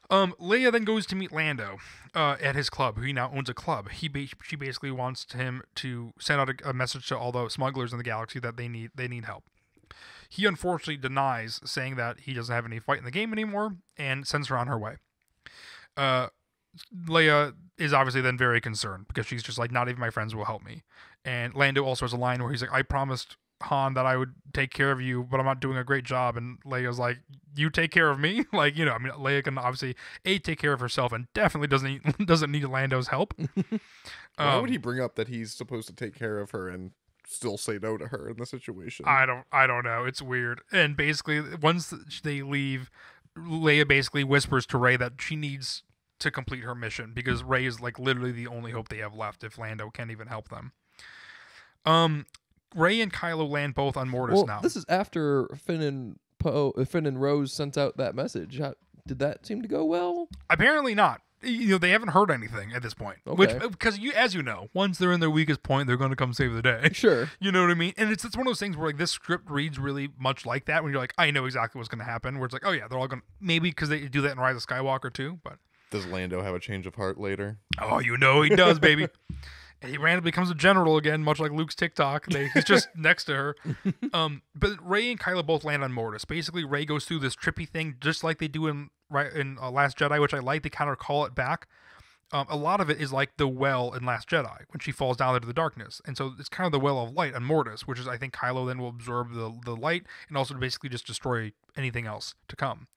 Leia then goes to meet Lando at his club, who he now owns a club. She basically wants him to send out a message to all the smugglers in the galaxy that they need help. He unfortunately denies, saying that he doesn't have any fight in the game anymore, and sends her on her way. Leia is obviously then very concerned because she's just like, not even my friends will help me. And Lando also has a line where he's like, I promised Han that I would take care of you, but I'm not doing a great job. And Leia's like, you take care of me? Like, I mean, Leia can obviously take care of herself and definitely doesn't need Lando's help. Why would he bring up that he's supposed to take care of her and still say no to her in the situation? I don't know. It's weird. And basically, once they leave, Leia basically whispers to Rey that she needs to complete her mission because Rey is like literally the only hope they have left if Lando can't even help them. Rey and Kylo land both on Mortis now. This is after Finn and Rose sent out that message. Did that seem to go well? Apparently not. They haven't heard anything at this point. Okay. Because as you know, once they're in their weakest point, they're going to come save the day. Sure. You know what I mean? And it's one of those things where like this script reads really much like that when you're like, I know exactly what's going to happen. Where it's like, oh yeah, they're all going to, maybe because they do that in Rise of Skywalker too. But does Lando have a change of heart later? Oh, he does, baby. And he randomly becomes a general again, much like Luke's TikTok. He's just next to her. But Rey and Kylo both land on Mortis. Basically, Rey goes through this trippy thing, just like they do in Last Jedi, which I like. They kind of call it back. A lot of it is like the well in Last Jedi, when she falls down into the darkness. And so it's kind of the well of light on Mortis, which is, I think, Kylo then will absorb the light and also basically just destroy anything else to come.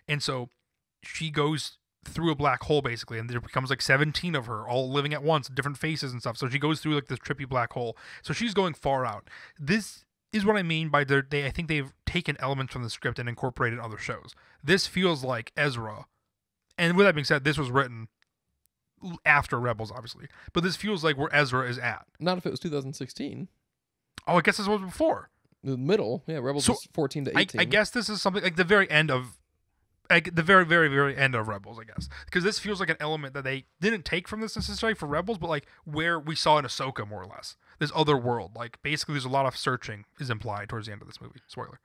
And so she goes through a black hole basically, and there becomes like 17 of her all living at once, different faces and stuff. So she goes through like this trippy black hole. So she's going far out. This is what I mean by I think they've taken elements from the script and incorporated in other shows. This feels like Ezra. And with that being said, this was written after Rebels, obviously. But this feels like where Ezra is at. Not if it was 2016. Oh, I guess this was before. The middle. Yeah, Rebels was 14 to 18. I guess this is something like the very end of the very, very, very end of Rebels, I guess. Because this feels like an element that they didn't take from this necessarily for Rebels, but like where we saw in Ahsoka, more or less. This other world. Like, basically, there's a lot of searching is implied towards the end of this movie. Spoiler.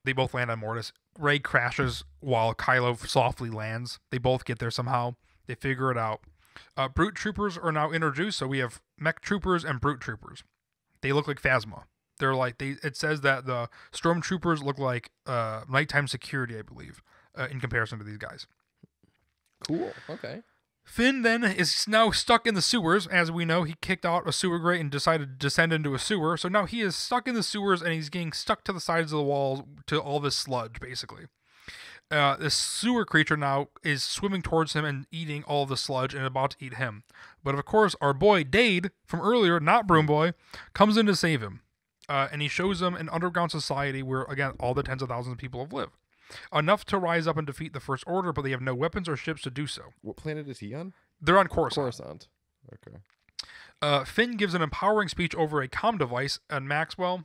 They both land on Mortis. Rey crashes while Kylo softly lands. They both get there somehow. They figure it out. Brute troopers are now introduced, so we have mech troopers and brute troopers. They look like Phasma. They're like, it says that the stormtroopers look like nighttime security, I believe. In comparison to these guys. Cool. Okay. Finn then is now stuck in the sewers. As we know, he kicked out a sewer grate and decided to descend into a sewer. So now he is stuck in the sewers and he's getting stuck to the sides of the walls to all this sludge, basically. This sewer creature now is swimming towards him and eating all the sludge and about to eat him. But of course, our boy Dade from earlier, not Broom Boy, comes in to save him. And he shows him an underground society where, again, all the tens of thousands of people have lived. Enough to rise up and defeat the First Order, but they have no weapons or ships to do so. What planet is he on? They're on Coruscant. Coruscant. Okay. Finn gives an empowering speech over a comm device, and Maxwell,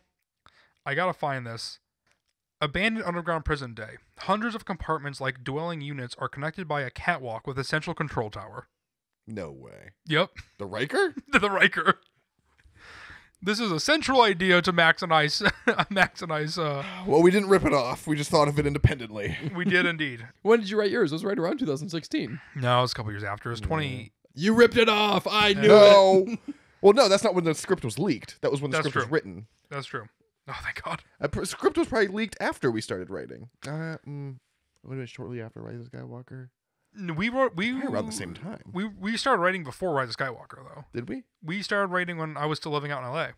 I gotta find this. Abandoned underground prison day. Hundreds of compartments like dwelling units are connected by a catwalk with a central control tower. No way. Yep. The Riker? The Riker. This is a central idea to maximize. Well, we didn't rip it off. We just thought of it independently. We did indeed. When did you write yours? It was right around 2016. No, it was a couple years after. It was 20. You ripped it off. I knew it. No. Well, no, that's not when the script was leaked. That was when the script was written. That's true. Oh, thank God. The script was probably leaked after we started writing. What was shortly after Rise of Skywalker? We wrote around the same time. We started writing before Rise of Skywalker, though. Did we? We started writing when I was still living out in LA.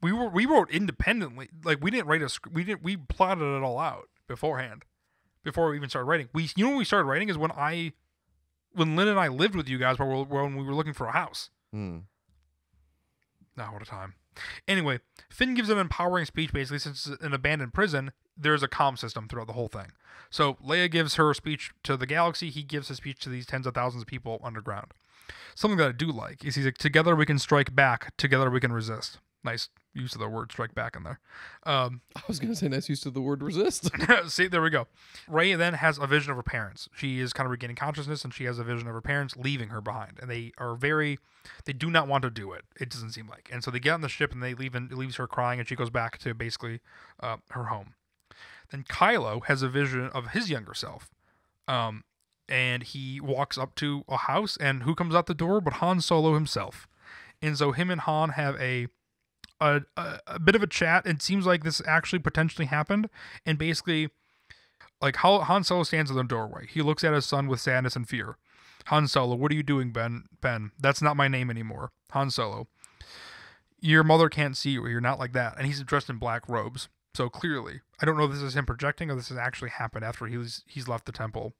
We wrote independently. Like, we didn't write a script. We plotted it all out beforehand, before we even started writing. When we started writing is when Lynn and I lived with you guys when we were looking for a house. What a time. Anyway, Finn gives an empowering speech, basically, since it's an abandoned prison. There's a comm system throughout the whole thing. So Leia gives her speech to the galaxy. He gives his speech to these tens of thousands of people underground. Something that I do like is he's like, together we can strike back. Together we can resist. Nice use of the word strike back in there. I was going to say nice use of the word resist. See, there we go. Rey then has a vision of her parents. She is kind of regaining consciousness, and she has a vision of her parents leaving her behind. And they do not want to do it, it doesn't seem like. And so they get on the ship, and they leave, and it leaves her crying, and she goes back to basically her home. Then Kylo has a vision of his younger self. And he walks up to a house, and who comes out the door but Han Solo himself. And so him and Han have a bit of a chat. It seems like this actually potentially happened. And basically, like, how Han Solo stands in the doorway. He looks at his son with sadness and fear. Han Solo, what are you doing, Ben? That's not my name anymore. Han Solo, your mother can't see you. You're not like that. And he's dressed in black robes. So clearly, I don't know if this is him projecting or this has actually happened after he's left the temple.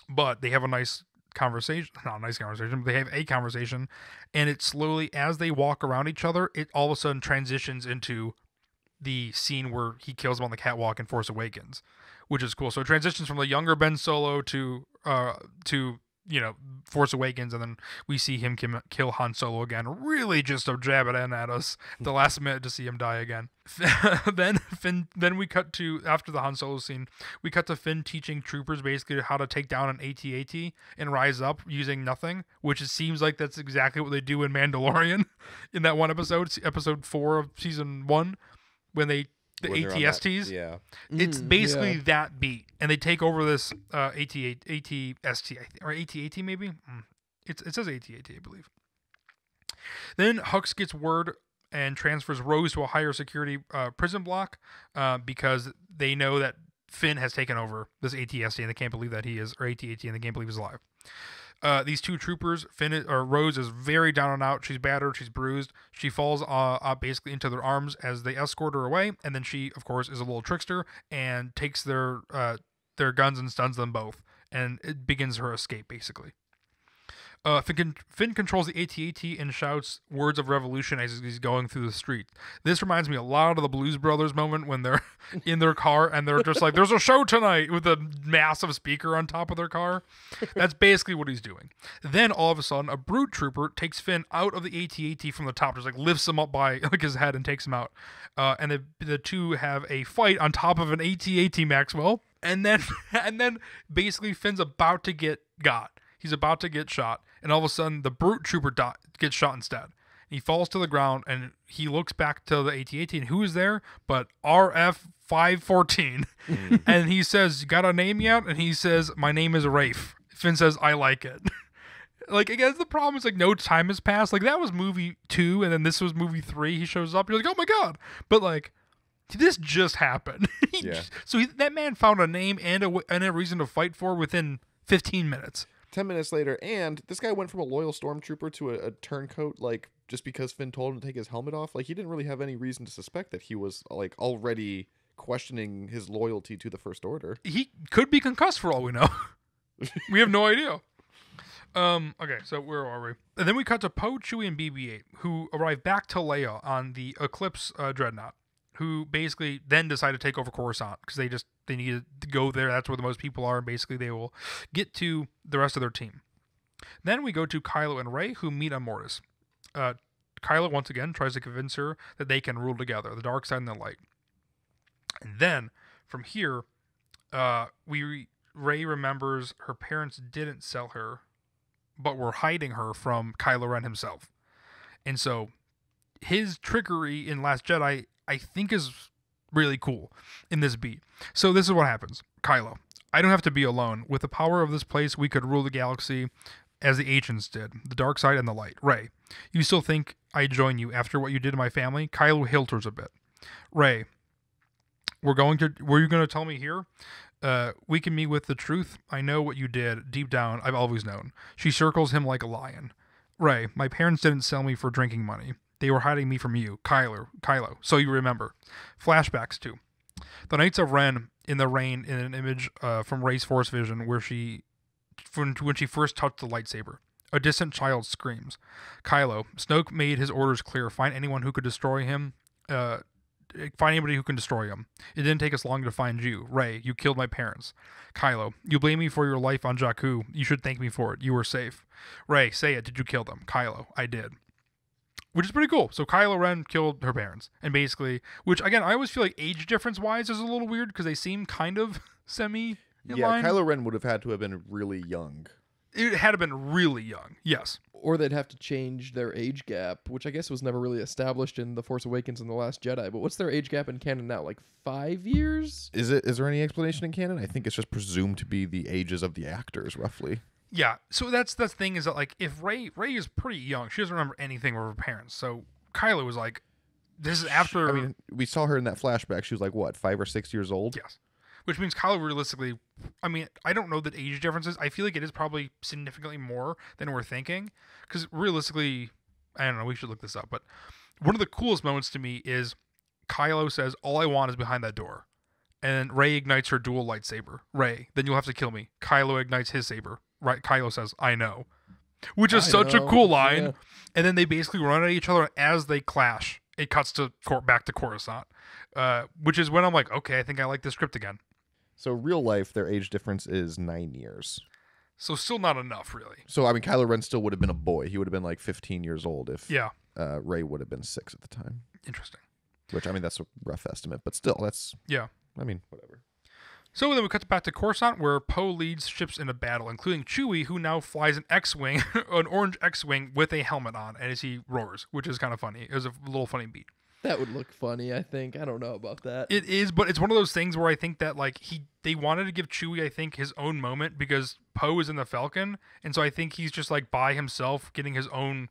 But they have a nice conversation. Not a nice conversation, but they have a conversation. And it slowly, as they walk around each other, it all of a sudden transitions into the scene where he kills him on the catwalk in Force Awakens, which is cool. So it transitions from the younger Ben Solo to Force Awakens, and then we see him kill Han Solo again, really just to jab it in at us at the last minute to see him die again. Then we cut to, after the Han Solo scene, we cut to Finn teaching troopers basically how to take down an AT-AT and rise up using nothing, which it seems like that's exactly what they do in Mandalorian in that one episode 4 of season 1, when the ATSTs. Yeah. It's basically that beat. And they take over this ATST, or AT-AT maybe? It says AT-AT, I believe. Then Hux gets word and transfers Rose to a higher security prison block because they know that Finn has taken over this ATST and they can't believe that he is, or AT-AT, and they can't believe he's alive. These two troopers, Rose is very down and out. She's battered. She's bruised. She falls basically into their arms as they escort her away. And then she, of course, is a little trickster and takes their guns and stuns them both. And it begins her escape, basically. Finn controls the AT-AT and shouts words of revolution as he's going through the street. This reminds me a lot of the Blues Brothers moment when they're in their car and they're just like, there's a show tonight, with a massive speaker on top of their car. That's basically what he's doing. Then all of a sudden, a brute trooper takes Finn out of the AT-AT from the top, just like lifts him up by like his head and takes him out. And the two have a fight on top of an AT-AT Maxwell. And then basically Finn's about to get got. He's about to get shot, and all of a sudden, the brute trooper gets shot instead. He falls to the ground, and he looks back to the AT-AT, and who is there but RF-514? And he says, "You got a name yet?" And he says, "My name is Rafe." Finn says, "I like it." Like, again, the problem is, like, no time has passed. Like, that was movie 2, and then this was movie 3. He shows up, you're like, oh my god. But, like, this just happened. So that man found a name and a reason to fight for within 15 minutes. 10 minutes later, and this guy went from a loyal stormtrooper to a turncoat, like, just because Finn told him to take his helmet off. Like, he didn't really have any reason to suspect that he was, like, already questioning his loyalty to the First Order. He could be concussed for all we know. We have no idea. Okay, so where are we? And then we cut to Poe, Chewie, and BB-8, who arrive back to Leia on the Eclipse Dreadnought, who basically then decide to take over Coruscant because they needed to go there. That's where the most people are, and basically they will get to the rest of their team. Then we go to Kylo and Rey, who meet on Mortis. Kylo once again tries to convince her that they can rule together, the dark side and the light. And then from here, Rey remembers her parents didn't sell her, but were hiding her from Kylo Ren himself. And so his trickery in Last Jedi, I think, is really cool in this beat. So this is what happens. Kylo, I don't have to be alone. With the power of this place, we could rule the galaxy as the ancients did, the dark side and the light. Rey, you still think I'd join you after what you did to my family? Kylo hilters a bit. Rey, were you going to tell me here? We can meet with the truth. I know what you did. Deep down, I've always known. She circles him like a lion. Rey, my parents didn't sell me for drinking money. They were hiding me from you, Kylo, so you remember. Flashbacks too. The Knights of Ren in the rain in an image from Rey's Force vision when she first touched the lightsaber. A distant child screams. Kylo, Snoke made his orders clear. Find anyone who could destroy him. Find anybody who can destroy him. It didn't take us long to find you. Rey, you killed my parents. Kylo, you blame me for your life on Jakku. You should thank me for it. You were safe. Rey, say it. Did you kill them? Kylo, I did. which is pretty cool. So Kylo Ren killed her parents, and basically, which again, I always feel like age difference wise is a little weird because they seem kind of semi in line. Kylo Ren would have had to have been really young. It had to have been really young, yes. Or they'd have to change their age gap, which I guess was never really established in The Force Awakens and The Last Jedi. But what's their age gap in canon now? Like 5 years? Is there any explanation in canon? I think it's just presumed to be the ages of the actors, roughly. Yeah, so that's the thing is that like if Rey is pretty young, she doesn't remember anything of her parents. So Kylo was like, this is after. I mean, we saw her in that flashback. She was like what, 5 or 6 years old? Yes, which means Kylo realistically, I mean, I don't know that age differences. I feel like it is probably significantly more than we're thinking. Because realistically, I don't know. We should look this up. But one of the coolest moments to me is Kylo says, "All I want is behind that door," and Rey ignites her dual lightsaber. Rey, then you'll have to kill me. Kylo ignites his saber. Right, Kylo says, "I know," which is such a cool line. Yeah. And then they basically run at each other as they clash. It cuts to back to Coruscant, which is when I'm like, okay, I think I like this script again. So real life, their age difference is 9 years. So still not enough, really. So I mean, Kylo Ren still would have been a boy. He would have been like 15 years old if Rey would have been 6 at the time. Interesting. Which, I mean, that's a rough estimate, but still, that's... Yeah. I mean, whatever. So then we cut back to Coruscant, where Poe leads ships into battle, including Chewie, who now flies an X-Wing, an orange X-Wing with a helmet on, as he roars, which is kind of funny. It was a little funny beat. That would look funny, I think. I don't know about that. It is, but it's one of those things where I think that like they wanted to give Chewie, I think, his own moment because Poe is in the Falcon, and so I think he's just like by himself getting his own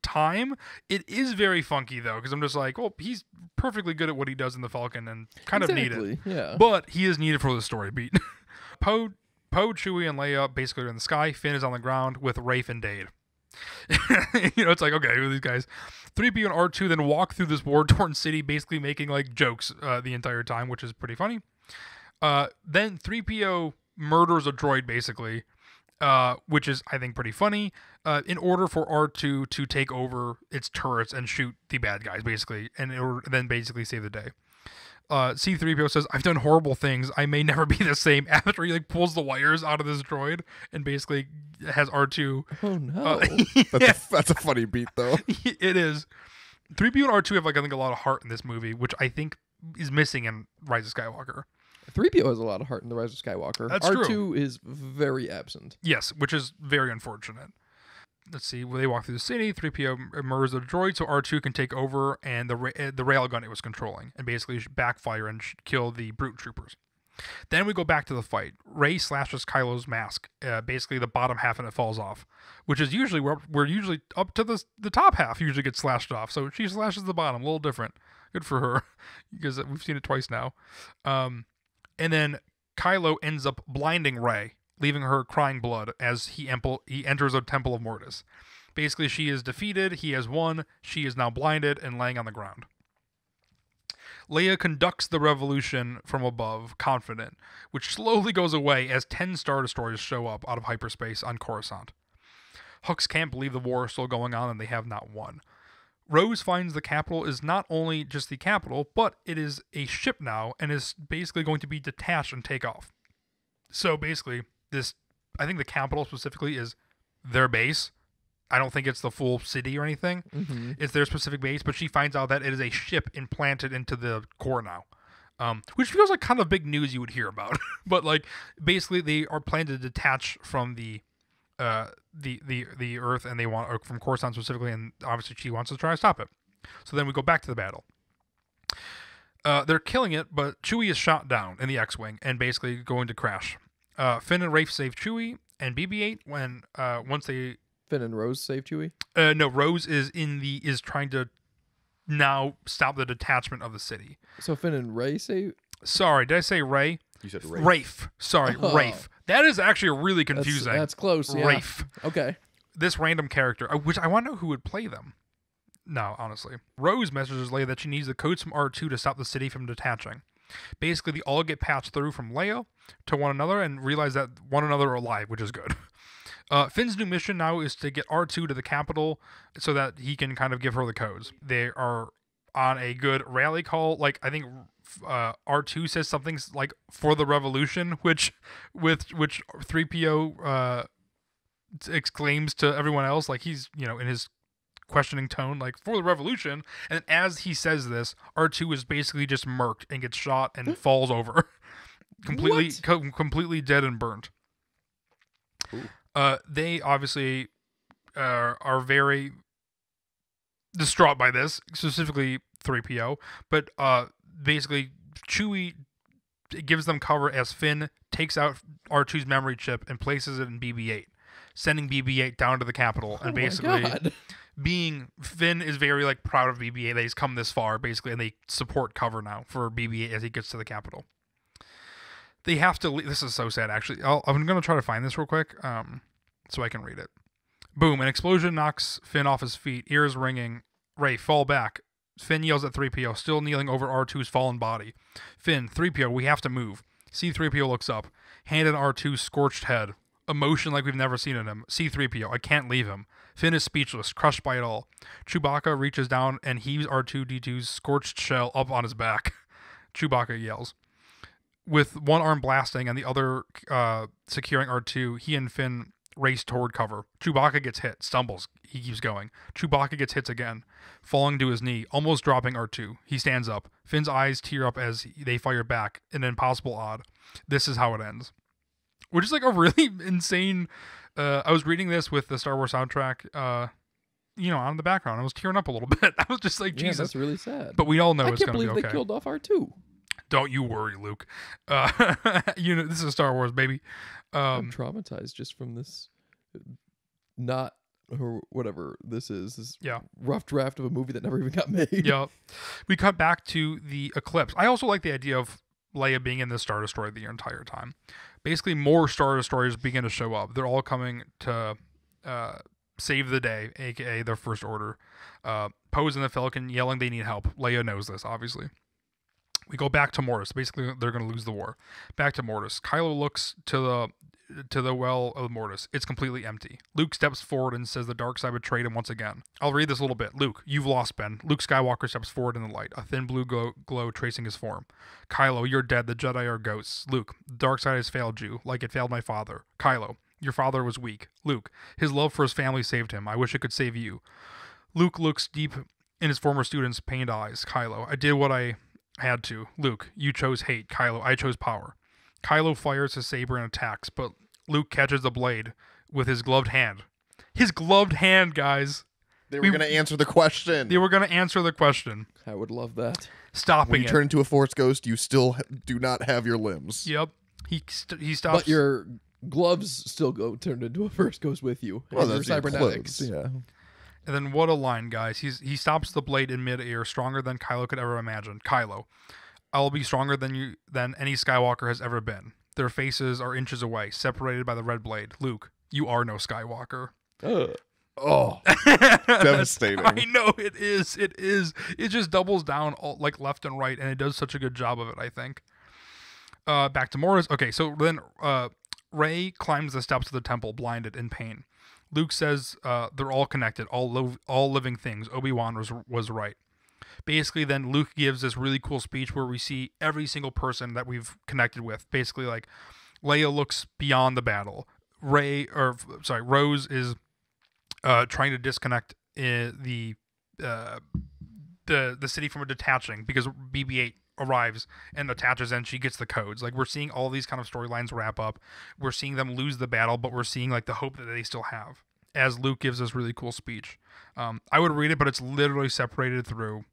time. It is very funky though, because I'm just like, well, he's perfectly good at what he does in the Falcon and kind of needed. Yeah. But he is needed for the story beat. Poe, Chewie, and Leia basically are in the sky. Finn is on the ground with Rafe and Dade. It's like, okay, who are these guys? 3PO and R2 then walk through this war-torn city, basically making like jokes the entire time, which is pretty funny. Then 3PO murders a droid, basically, which is, I think, pretty funny, in order for R2 to take over its turrets and shoot the bad guys, basically, and then basically save the day. C-3PO says, "I've done horrible things. I may never be the same," after he like pulls the wires out of this droid and basically has R2. Oh no. That's a funny beat though. It is. 3PO and R2 have like I think a lot of heart in this movie, which I think is missing in Rise of Skywalker. 3PO has a lot of heart in The Rise of Skywalker. That's R2 true. is very absent. Yes, which is very unfortunate. Let's see. When they walk through the city, 3PO murders the droid so R2 can take over and the railgun it was controlling and basically backfire and kill the brute troopers. Then we go back to the fight. Rey slashes Kylo's mask. Basically, the bottom half and it falls off, which is usually we're usually up to the top half usually gets slashed off. So she slashes the bottom, a little different. Good for her because we've seen it twice now. And then Kylo ends up blinding Rey, leaving her crying blood as he enters a Temple of Mortis. Basically, she is defeated, he has won, she is now blinded and laying on the ground. Leia conducts the revolution from above, confident, which slowly goes away as 10 Star Destroyers show up out of hyperspace on Coruscant. Hux can't believe the war is still going on and they have not won. Rose finds the capital is not only just the capital, but it is a ship now and is basically going to be detached and take off. So basically, I think the capital specifically is their base. I don't think it's the full city or anything. Mm-hmm. It's their specific base, but she finds out that it is a ship implanted into the core now, which feels like kind of big news you would hear about. But like, basically, they are planning to detach from the Earth, and they want from Coruscant specifically, and obviously she wants to try to stop it. So then we go back to the battle. They're killing it, but Chewie is shot down in the X-wing and basically going to crash. Finn and Rafe save Chewie and BB-8 when once they. Finn and Rose save Chewie? No, Rose is trying to now stop the detachment of the city. So Finn and Rey save. Sorry, did I say Rey? You said Rafe. Rafe. Sorry, Rafe. That is actually really confusing. That's close. Yeah. Rafe. Okay. This random character, which I want to know who would play them. No, honestly. Rose messages Leia that she needs the codes from R2 to stop the city from detaching. Basically, they all get patched through from Leia to one another and realize that one another are alive, which is good. Finn's new mission now is to get R2 to the capital so that he can kind of give her the codes. They are on a good rally call. Like, I think R2 says something like, "for the revolution," which 3PO exclaims to everyone else, like he's, in his questioning tone, like, for the revolution. And as he says this, R2 is basically just murked and gets shot and falls over. Completely dead and burnt. They obviously are very distraught by this, specifically 3PO. But basically, Chewie gives them cover as Finn takes out R2's memory chip and places it in BB-8, sending BB-8 down to the Capitol. And basically, Finn is very like proud of BB-8 that he's come this far, basically, and they support cover now for BB-8 as he gets to the Capitol. They have to. This is so sad, actually. I'm gonna try to find this real quick, so I can read it. Boom! An explosion knocks Finn off his feet, ears ringing. Rey, fall back. Finn yells at 3PO, still kneeling over R2's fallen body. Finn, 3PO, we have to move. C-3PO looks up, hand in R2's scorched head. Emotion like we've never seen in him. C-3PO, I can't leave him. Finn is speechless, crushed by it all. Chewbacca reaches down and heaves R2-D2's scorched shell up on his back. Chewbacca yells. With one arm blasting and the other securing R2, he and Finn race toward cover. Chewbacca gets hit, stumbles. He keeps going. Chewbacca gets hit again, falling to his knee, almost dropping R2. He stands up. Finn's eyes tear up as they fire back, an impossible odd. This is how it ends. Which is like a really insane... I was reading this with the Star Wars soundtrack, on the background. I was tearing up a little bit. I was just like, Jesus. That's really sad. But we all know it's going to be okay. I can't believe they killed off R2. Don't you worry, Luke. This is Star Wars, baby. I'm traumatized just from this, not or whatever this is. This rough draft of a movie that never even got made. Yeah, we cut back to the eclipse. I also like the idea of Leia being in the Star Destroyer the entire time. Basically, more Star Destroyers begin to show up. They're all coming to save the day, aka their First Order. Poe's and the Falcon yelling they need help. Leia knows this, obviously. We go back to Mortis. Basically, they're going to lose the war. Back to Mortis. Kylo looks to the well of Mortis. It's completely empty. Luke steps forward and says the dark side betrayed him once again. I'll read this a little bit. Luke, you've lost, Ben. Luke Skywalker steps forward in the light, a thin blue glow tracing his form. Kylo, you're dead. The Jedi are ghosts. Luke, the dark side has failed you, like it failed my father. Kylo, your father was weak. Luke, his love for his family saved him. I wish it could save you. Luke looks deep in his former student's pained eyes. Kylo, I did what I had to. Luke, you chose hate. Kylo, I chose power. Kylo fires his saber and attacks, but Luke catches the blade with his gloved hand. His gloved hand, guys. They were going to answer the question. I would love that. Stopping when you turn into a Force ghost, you still do not have your limbs. Yep. He stops. But your gloves still go turned into a Force ghost with you. Well, that's your cybernetics. Yeah. And then what a line, guys. He stops the blade in midair, stronger than Kylo could ever imagine. Kylo, I'll be stronger than any Skywalker has ever been. Their faces are inches away, separated by the red blade. Luke, you are no Skywalker. Oh, devastating. I know it is. It is. It just doubles down like left and right, and it does such a good job of it, I think. Back to Mortis. Okay, so then Rey climbs the steps of the temple, blinded in pain. Luke says they're all connected, all living things. Obi-Wan was right. Basically, then Luke gives this really cool speech where we see every single person that we've connected with. Basically, like Leia looks beyond the battle. Rose is trying to disconnect the city from detaching because BB-8 arrives and attaches and she gets the codes. Like, we're seeing all these kind of storylines wrap up. We're seeing them lose the battle, but we're seeing like the hope that they still have as Luke gives this really cool speech. I would read it, but it's literally separated through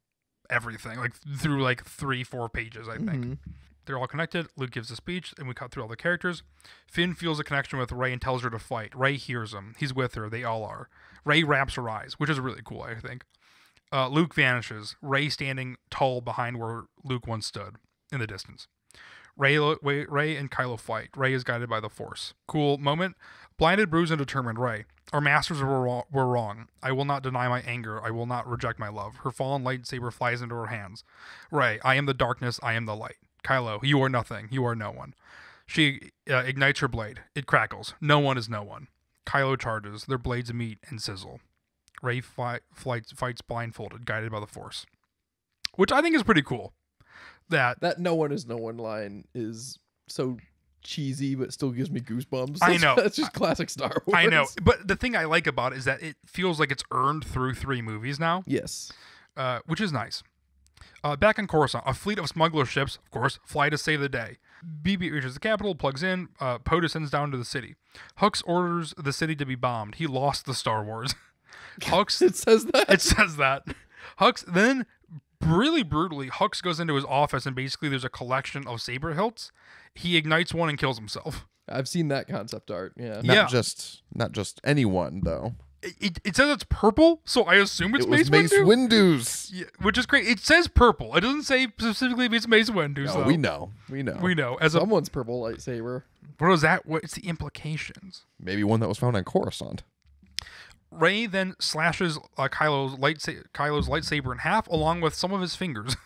everything, like through like 3-4 pages, I think. Mm-hmm. They're all connected. Luke gives a speech, and we cut through all the characters. Finn feels a connection with Rey and tells her to fight. Rey hears him. He's with her. They all are. Rey wraps her eyes, which is really cool, I think. Luke vanishes. Rey standing tall behind where Luke once stood in the distance. Rey and Kylo fight. Rey is guided by the Force. Cool moment. Blinded, bruised, and determined. Rey. Our masters were wrong. I will not deny my anger. I will not reject my love. Her fallen lightsaber flies into her hands. Rey, I am the darkness. I am the light. Kylo, you are nothing. You are no one. She ignites her blade. It crackles. No one is no one. Kylo charges. Their blades meet and sizzle. Rey fights blindfolded, guided by the Force. Which I think is pretty cool. That no one is no one line is so cheesy, but still gives me goosebumps. I know. That's just classic Star Wars. I know. But the thing I like about it is that it feels like it's earned through 3 movies now, Yes. which is nice. Back in Coruscant, a fleet of smuggler ships, of course, fly to save the day. BB reaches the capital, plugs in, Poe descends down to the city. Hux orders the city to be bombed. He lost the Star Wars. Hux... It says that? It says that. Hux then, really brutally, Hux goes into his office and basically there's a collection of saber hilts. He ignites one and kills himself. I've seen that concept art, yeah. Yeah. Not just anyone though. It says it's purple, so I assume it's It was Mace Mace Windu. Windu's. Yeah, which is great. It says purple. It doesn't say specifically if it's Mace Windu. No, so we know. We know. We know. As a Someone's purple lightsaber. what is that? What's the implications? Maybe one that was found on Coruscant. Rey then slashes Kylo's lightsaber in half, along with some of his fingers.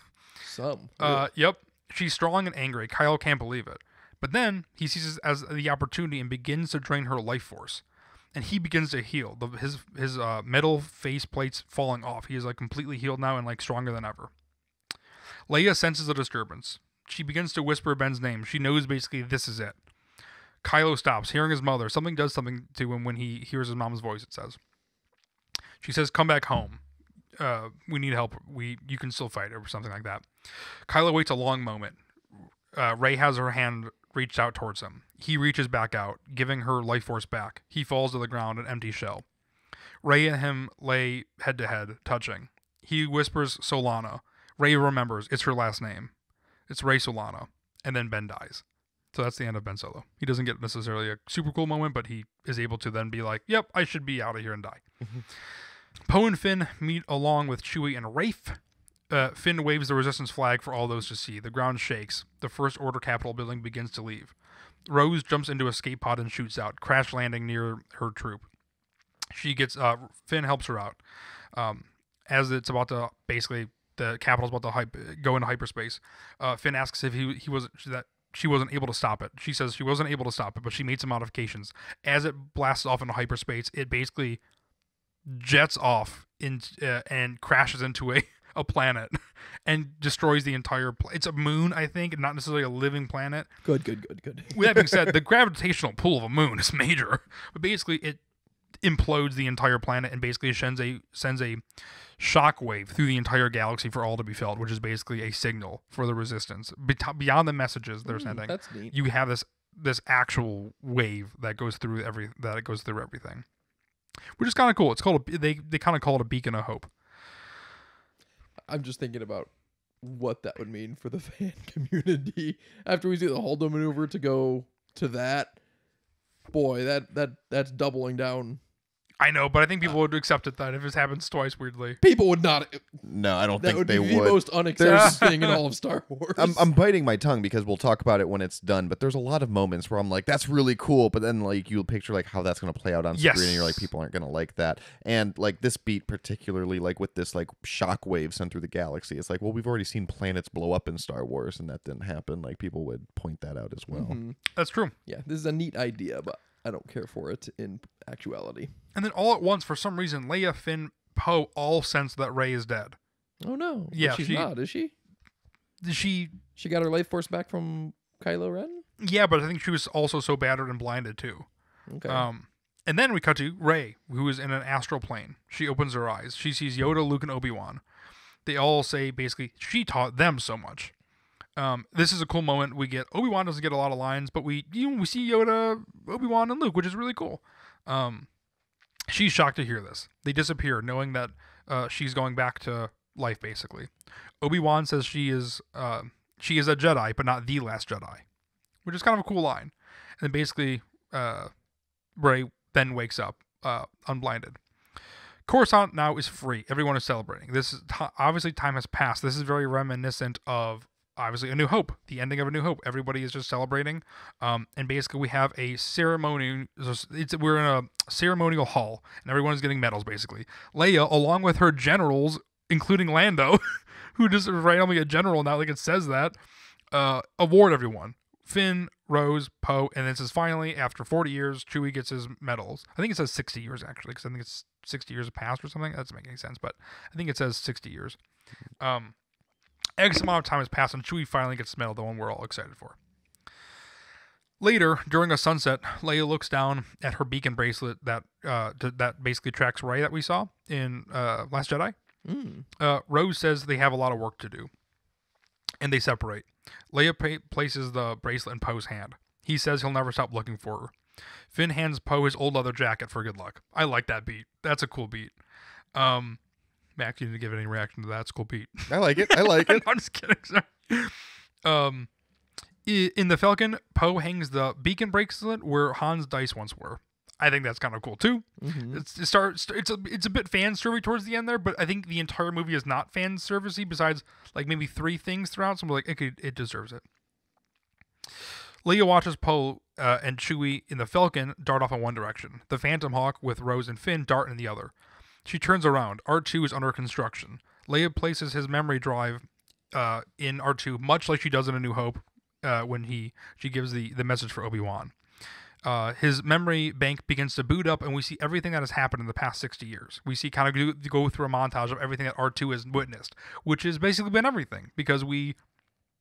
Some. Yep. She's strong and angry. Kylo can't believe it. But then he sees it as the opportunity and begins to drain her life force. And he begins to heal. His metal face plates falling off. He is like completely healed now and like stronger than ever. Leia senses a disturbance. She begins to whisper Ben's name. She knows basically this is it. Kylo stops, hearing his mother. Something does something to him when he hears his mom's voice, it says. She says, "Come back home. We need help. You can still fight," or something like that. Kylo waits a long moment. Rey has her hand reached out towards him. He reaches back out, giving her life force back. He falls to the ground, an empty shell. Rey and him lay head to head, touching. He whispers Solana. Rey remembers. It's her last name. It's Rey Solana. And then Ben dies. So that's the end of Ben Solo. He doesn't get necessarily a super cool moment, but he is able to then be like, yep, I should be out of here and die. Poe and Finn meet along with Chewie and Rafe. Finn waves the resistance flag for all those to see. The ground shakes. The First Order Capitol building begins to leave. Rose jumps into a escape pod and shoots out, crash landing near her troop. She gets Finn helps her out. As it's about to basically the Capitol's about to go into hyperspace. Finn asks if she wasn't able to stop it. She says she wasn't able to stop it, but she made some modifications. As it blasts off into hyperspace, it basically jets off and crashes into a planet and destroys the entire it's a moon, I think, not necessarily a living planet. Good. With that being said, the gravitational pull of a moon is major, but basically it implodes the entire planet and basically sends a shockwave through the entire galaxy for all to be felt, which is basically a signal for the resistance. Beyond the messages they're sending, That's neat. you have this actual wave that goes through everything, which is kind of cool. It's called they kind of call it a beacon of hope. I'm just thinking about what that would mean for the fan community after we see the Holdo maneuver to go to that. Boy, that's doubling down. I know, but I think people would accept it then if it happens twice weirdly. People would not. No, I don't That think would they be would. the most unacceptable thing in all of Star Wars. I'm biting my tongue because we'll talk about it when it's done, but there's a lot of moments where I'm like, that's really cool, but then like you'll picture like how that's going to play out on Yes. screen and you're like, people aren't going to like that. And like this beat particularly, like with this like shockwave sent through the galaxy, it's like, well, we've already seen planets blow up in Star Wars and that didn't happen. Like people would point that out as well. Mhm. That's true. Yeah, this is a neat idea, but I don't care for it in actuality. And then all at once, for some reason, Leia, Finn, Poe all sense that Rey is dead. Oh no. But Yeah, she's she- not, is she? She, She got her life force back from Kylo Ren? yeah, but I think she was also so battered and blinded too. Okay. And then we cut to Rey, who is in an astral plane. She opens her eyes. She sees Yoda, Luke, and Obi-Wan. They all say basically she taught them so much. This is a cool moment. We get Obi-Wan doesn't get a lot of lines, but we see Yoda, Obi-Wan, and Luke, which is really cool. She's shocked to hear this. They disappear, knowing that she's going back to life, basically. Obi-Wan says she is a Jedi, but not the last Jedi, which is kind of a cool line. And then basically, Rey then wakes up, unblinded. Coruscant now is free. Everyone is celebrating. This is obviously time has passed. This is very reminiscent of obviously A New Hope, the ending of A New Hope. Everybody is just celebrating, and basically we have a ceremony. We're in a ceremonial hall, and everyone is getting medals. Basically, Leia, along with her generals, including Lando, who just randomly a general now, like it says that, award everyone. Finn, Rose, Poe, and this is finally after 40 years, Chewie gets his medals. I think it says 60 years actually, because I think it's 60 years have passed or something. That doesn't make any sense, but I think it says 60 years. X amount of time has passed, and Chewie finally gets his medal, the one we're all excited for. Later, during a sunset, Leia looks down at her beacon bracelet that that basically tracks Rey that we saw in Last Jedi. Rose says they have a lot of work to do, and they separate. Leia places the bracelet in Poe's hand. He says he'll never stop looking for her. Finn hands Poe his old leather jacket for good luck. I like that beat. That's a cool beat. Max, you didn't give any reaction to that. It's a cool beat. I like it. I like it. I'm just kidding. Sorry. In the Falcon, Poe hangs the beacon bracelet where Han's dice once were. I think that's kind of cool too. It's a bit fan servicey towards the end there, but I think the entire movie is not fan servicey. Besides, like maybe 3 things throughout, so I'm like, it deserves it. Leia watches Poe and Chewie in the Falcon dart off in one direction. The Phantom Hawk with Rose and Finn dart in the other. She turns around. R2 is under construction. Leia places his memory drive in R2, much like she does in A New Hope. When she gives the message for Obi-Wan. His memory bank begins to boot up, and we see everything that has happened in the past 60 years. We see kind of go through a montage of everything that R2 has witnessed, which has basically been everything, because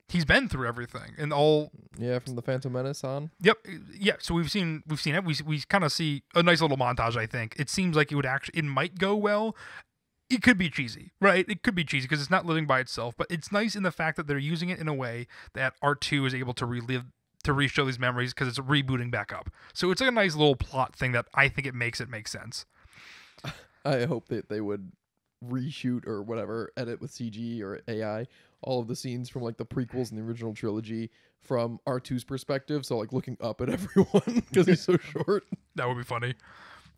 he's been through everything and all. Yeah, from the Phantom Menace on. Yep. Yeah. So we've seen it. We kind of see a nice little montage. I think it seems like it might go well. It could be cheesy, right? It could be cheesy because it's not living by itself, but it's nice in the fact that they're using it in a way that R2 is able to re-show these memories because it's rebooting back up. So it's like a nice little plot thing that I think it makes sense. I hope that they would reshoot or whatever, edit with CG or AI, all of the scenes from like the prequels and the original trilogy from R2's perspective. So like looking up at everyone because he's so short. That would be funny.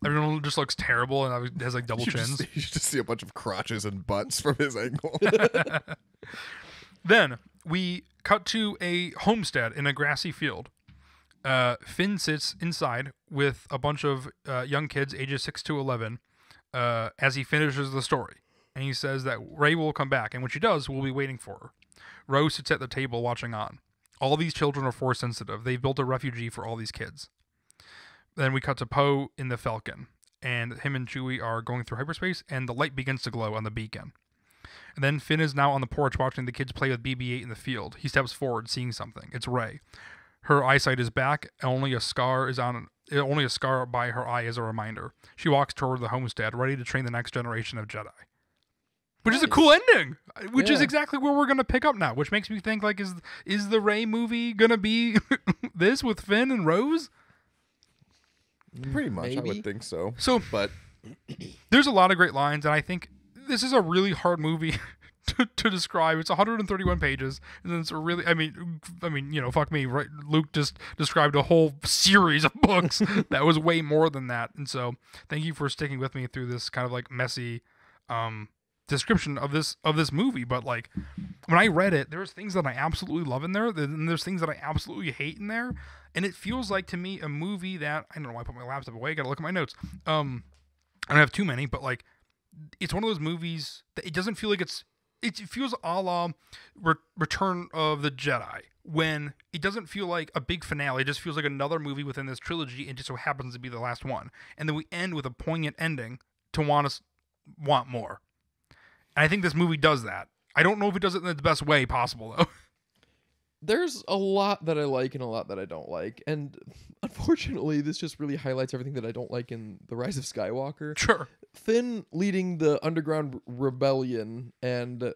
Everyone just looks terrible and has like double chins. You should just see a bunch of crotches and butts from his angle. Then we cut to a homestead in a grassy field. Finn sits inside with a bunch of young kids ages 6 to 11 as he finishes the story. And he says that Rey will come back, and when she does, we'll be waiting for her. Rose sits at the table watching on. All these children are Force sensitive. They've built a refugee for all these kids. Then we cut to Poe in the Falcon, and him and Chewie are going through hyperspace, and the light begins to glow on the beacon. And then Finn is now on the porch watching the kids play with BB-8 in the field. He steps forward, seeing something. It's Rey. Her eyesight is back. Only a scar by her eye is a reminder. She walks toward the homestead, ready to train the next generation of Jedi. Which is a cool ending. Which is exactly where we're gonna pick up now. Which makes me think, like, is the Rey movie gonna be this with Finn and Rose? Pretty much, Maybe. I would think so. But there's a lot of great lines, and I think this is a really hard movie to describe. It's 131 pages, and it's a really, I mean, fuck me, right? Luke just described a whole series of books that was way more than that, and so thank you for sticking with me through this kind of like messy description of this movie. But like when I read it, there's things that I absolutely love in there, and there's things that I absolutely hate in there. And it feels like to me a movie that, I don't know why I put my laptop away, gotta look at my notes. I don't have too many, but like it's one of those movies that it doesn't feel like it feels a la Return of the Jedi, when it doesn't feel like a big finale. It just feels like another movie within this trilogy, and just so happens to be the last one. And then we end with a poignant ending to want more. And I think this movie does that. I don't know if it does it in the best way possible, though. There's a lot that I like and a lot that I don't like. And unfortunately, this just really highlights everything that I don't like in The Rise of Skywalker. Sure. Finn leading the underground rebellion and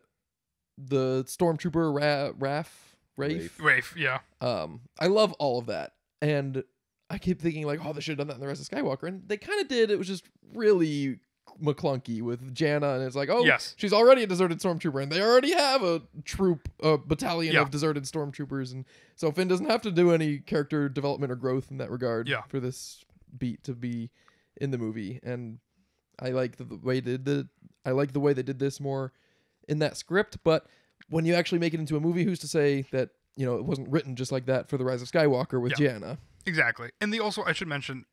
the stormtrooper Rafe, yeah. I love all of that. And I keep thinking like, oh, they should have done that in The Rise of Skywalker. And they kind of did. It was just really McClunky with Janna, and it's like, oh, yes, she's already a deserted stormtrooper, and they already have a battalion of deserted stormtroopers, and so Finn doesn't have to do any character development or growth in that regard for this beat to be in the movie. And I like the way they did this more in that script. But when you actually make it into a movie, who's to say that it wasn't written just like that for The Rise of Skywalker with Janna? Exactly. And I should mention,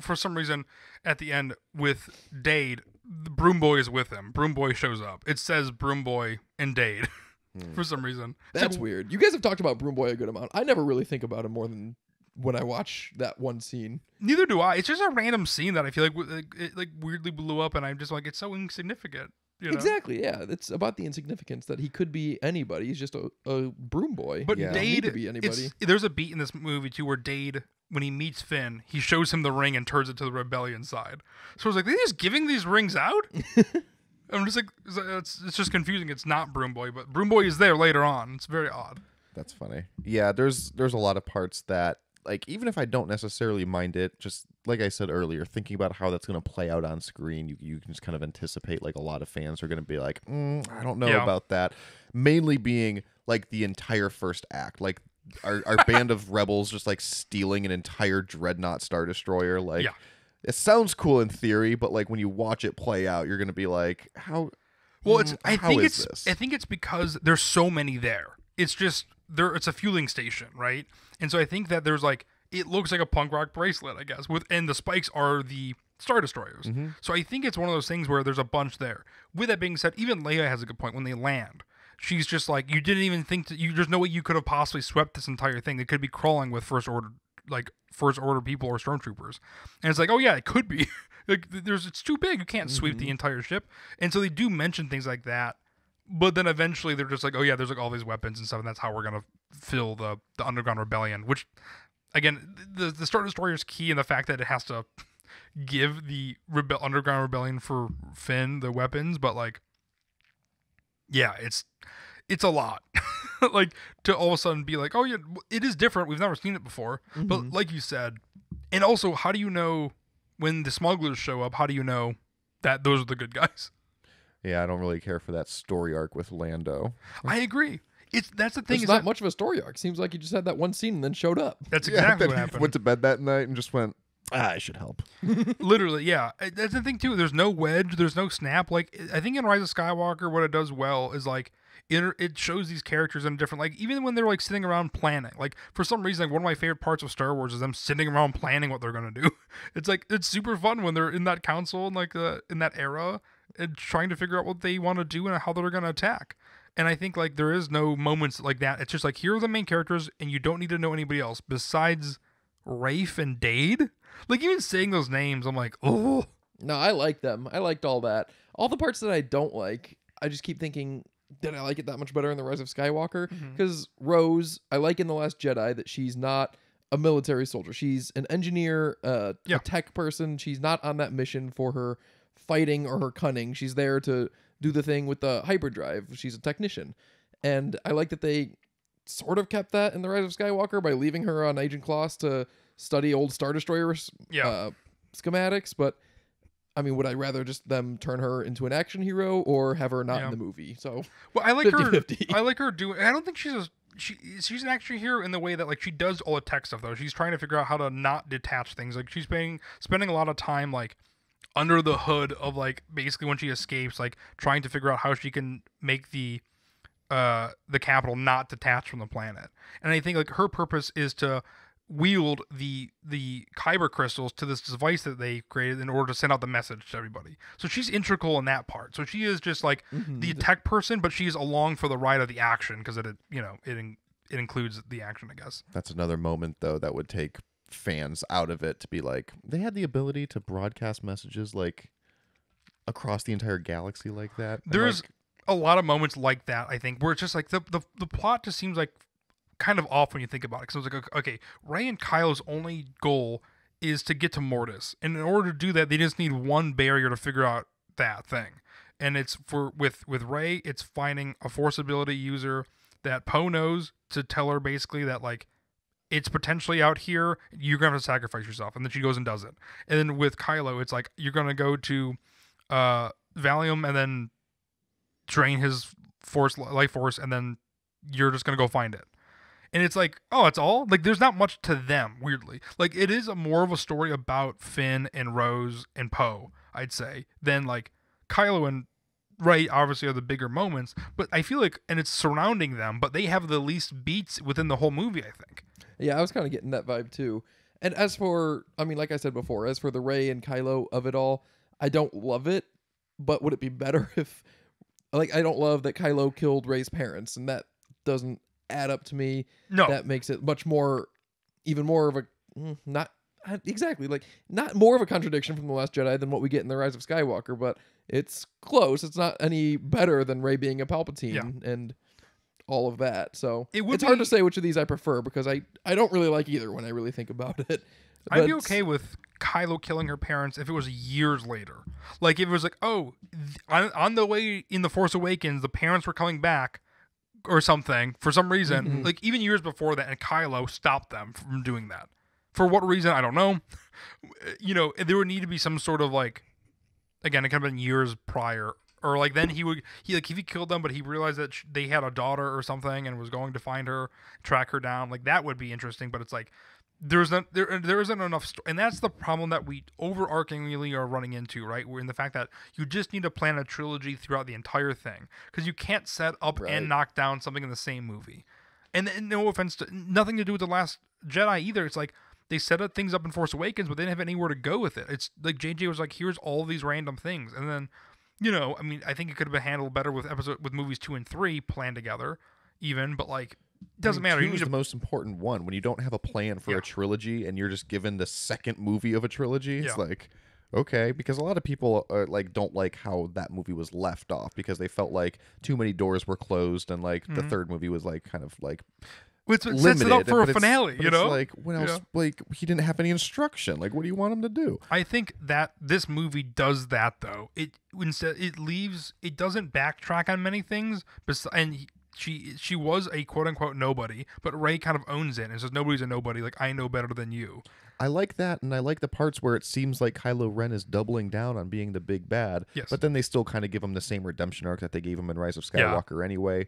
for some reason, at the end with Dade, the Broom Boy is with him. Broom Boy shows up. It says Broom Boy and Dade for some reason. That's weird. You guys have talked about Broom Boy a good amount. I never really think about him more than when I watch that one scene. Neither do I. It's just a random scene that I feel like it like weirdly blew up, and I'm just like, it's so insignificant. You know? Exactly, yeah. It's about the insignificance that he could be anybody. He's just a broom boy. But He doesn't need Dade, to be anybody. there's a beat in this movie too where Dade, when he meets Finn, he shows him the ring and turns it to the rebellion side. So I was like, they just giving these rings out? I'm just like, it's just confusing. It's not Broom Boy, but Broom Boy is there later on. It's very odd. That's funny. Yeah, there's a lot of parts that, like, even if I don't necessarily mind it, just like I said earlier, thinking about how that's going to play out on screen, you can just kind of anticipate, like, a lot of fans are going to be like, I don't know about that. Mainly being, like, the entire first act. Like, our band of rebels just, like, stealing an entire Dreadnought Star Destroyer. Like, it sounds cool in theory, but, like, when you watch it play out, you're going to be like, how... Well, I think it's because there's so many there. It's just it's a fueling station, right? And so I think that there's like it looks like a punk rock bracelet, I guess. And the spikes are the Star Destroyers. Mm-hmm. So I think it's one of those things where there's a bunch there. With that being said, even Leia has a good point when they land. She's just like, you didn't even think there's no way you could have possibly swept this entire thing. They could be crawling with first order people or stormtroopers. And it's like, oh yeah, it could be. Like it's too big. You can't sweep the entire ship. And so they do mention things like that. But then eventually they're just like, oh yeah, there's like all these weapons and stuff, and that's how we're gonna fill the underground rebellion. Which, again, the Star Destroyer is key in the fact that it has to give the underground rebellion for Finn the weapons. But like, yeah, it's a lot. Like to all of a sudden be like, oh yeah, it is different. We've never seen it before. But like you said, and also, how do you know when the smugglers show up? How do you know that those are the good guys? Yeah, I don't really care for that story arc with Lando. I agree. That's the thing. It's not much of a story arc. Seems like you just had that one scene and then showed up. That's exactly what He happened. went to bed that night and just went, I should help. Literally, yeah. That's the thing too. There's no wedge. There's no snap. Like I think in Rise of Skywalker, what it does well is like it shows these characters in a different, like even when they're like sitting around planning. Like for some reason, like one of my favorite parts of Star Wars is them sitting around planning what they're gonna do. It's like it's super fun when they're in that council and like in that era and trying to figure out what they want to do and how they're gonna attack. And I think like there is no moments like that. It's just like here are the main characters, and you don't need to know anybody else besides Rafe and Dade. Like even saying those names, I'm like, oh. No, I like them. I liked all that. All the parts that I don't like, I just keep thinking, did I like it that much better in The Rise of Skywalker? Because Rose, I like in The Last Jedi that she's not a military soldier. She's an engineer, a tech person. She's not on that mission for her fighting or her cunning. She's there to do the thing with the hyperdrive. She's a technician. And I like that they sort of kept that in The Rise of Skywalker by leaving her on Agent Kloss to study old Star Destroyer schematics. But I mean, would I rather just them turn her into an action hero or have her not in the movie? So well, I like 50-50. her. I like her doing. I don't think she's an action hero in the way that like she does all the tech stuff though. She's trying to figure out how to not detach things. Like she's spending a lot of time like under the hood of like basically when she escapes, like trying to figure out how she can make the capital not detach from the planet. And I think like her purpose is to wield the kyber crystals to this device that they created in order to send out the message to everybody. So she's integral in that part. So she is just like the tech person, but she's along for the ride of the action because it includes the action, I guess. That's another moment though that would take fans out of it to be like, they had the ability to broadcast messages like across the entire galaxy like that. There's a lot of moments like that, I think, where it's just like the plot just seems like kind of off when you think about it. Because it's like, okay, Rey and Kylo's only goal is to get to Mortis, and in order to do that, they just need one barrier to figure out that thing. And it's with Rey, it's finding a Force ability user that Poe knows to tell her basically that like it's potentially out here. You're gonna have to sacrifice yourself, and then she goes and does it. And then with Kylo, it's like you're gonna go to Valium and then drain his life force, and then you're just gonna go find it. And it's like, oh, that's all? Like, there's not much to them, weirdly. Like, it is more of a story about Finn and Rose and Poe, I'd say, than, like, Kylo and Rey obviously are the bigger moments. But I feel like, and it's surrounding them, but they have the least beats within the whole movie, I think. Yeah, I was kind of getting that vibe, too. And as for, I mean, like I said before, as for the Rey and Kylo of it all, I don't love it. But would it be better if, like, I don't love that Kylo killed Rey's parents, and that doesn't add up to me. No. That makes it much more, even more of a, not exactly, like, not more of a contradiction from The Last Jedi than what we get in The Rise of Skywalker, but it's close. It's not any better than Rey being a Palpatine and all of that. So it's hard to say which of these I prefer, because I don't really like either when I really think about it. I'd be okay with Kylo killing her parents if it was years later. Like, if it was like, oh, on the way in The Force Awakens, the parents were coming back or something for some reason, like even years before that, and Kylo stopped them from doing that. For what reason, I don't know. There would need to be some sort of, like, again, it could have been years prior, or like then if he killed them, but he realized that they had a daughter or something and was going to find her, track her down. Like, that would be interesting, but it's like, there isn't enough and that's the problem that we overarchingly are running into, right? We're in the fact that you just need to plan a trilogy throughout the entire thing, because you can't set up and knock down something in the same movie. And no offense to, nothing to do with The Last Jedi either. It's like, they set up things up in Force Awakens, but they didn't have anywhere to go with it. It's like JJ was like, here's all these random things, and then I think it could have been handled better with movies 2 and 3 planned together, even, but like, doesn't matter. Two is the most important one. When you don't have a plan for a trilogy and you're just given the second movie of a trilogy, it's like, okay, because a lot of people don't like how that movie was left off, because they felt like too many doors were closed, and like the third movie was like kind of like which sets it up for a finale, It's like, what else? Like, he didn't have any instruction. Like, what do you want him to do? I think that this movie does that, though. It doesn't backtrack on many things, and she was a quote unquote nobody, but Rey kind of owns it and says, nobody's a nobody. Like, I know better than you. I like that, and I like the parts where it seems like Kylo Ren is doubling down on being the big bad. Yes. But then they still kind of give him the same redemption arc that they gave him in Rise of Skywalker anyway.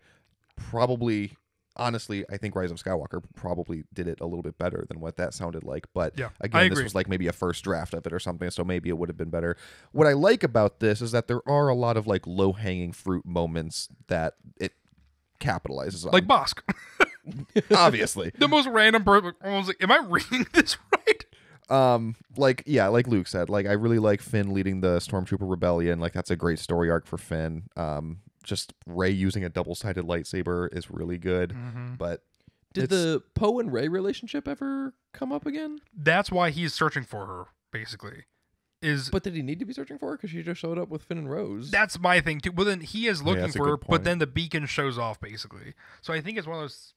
Probably, honestly, I think Rise of Skywalker probably did it a little bit better than what that sounded like. But again, this was like maybe a first draft of it or something, so maybe it would have been better. What I like about this is that there are a lot of like low-hanging fruit moments that it capitalizes on. Like Bosk. Obviously. The most random person. I was like, am I reading this right? Like Luke said, like, I really like Finn leading the Stormtrooper Rebellion. Like, that's a great story arc for Finn. Just Rey using a double-sided lightsaber is really good. But did the Poe and Rey relationship ever come up again? That's why he's searching for her, basically. But did he need to be searching for her? Because she just showed up with Finn and Rose. That's my thing, too. Well, then he is looking for her, but then the beacon shows off, basically. So I think it's one of those...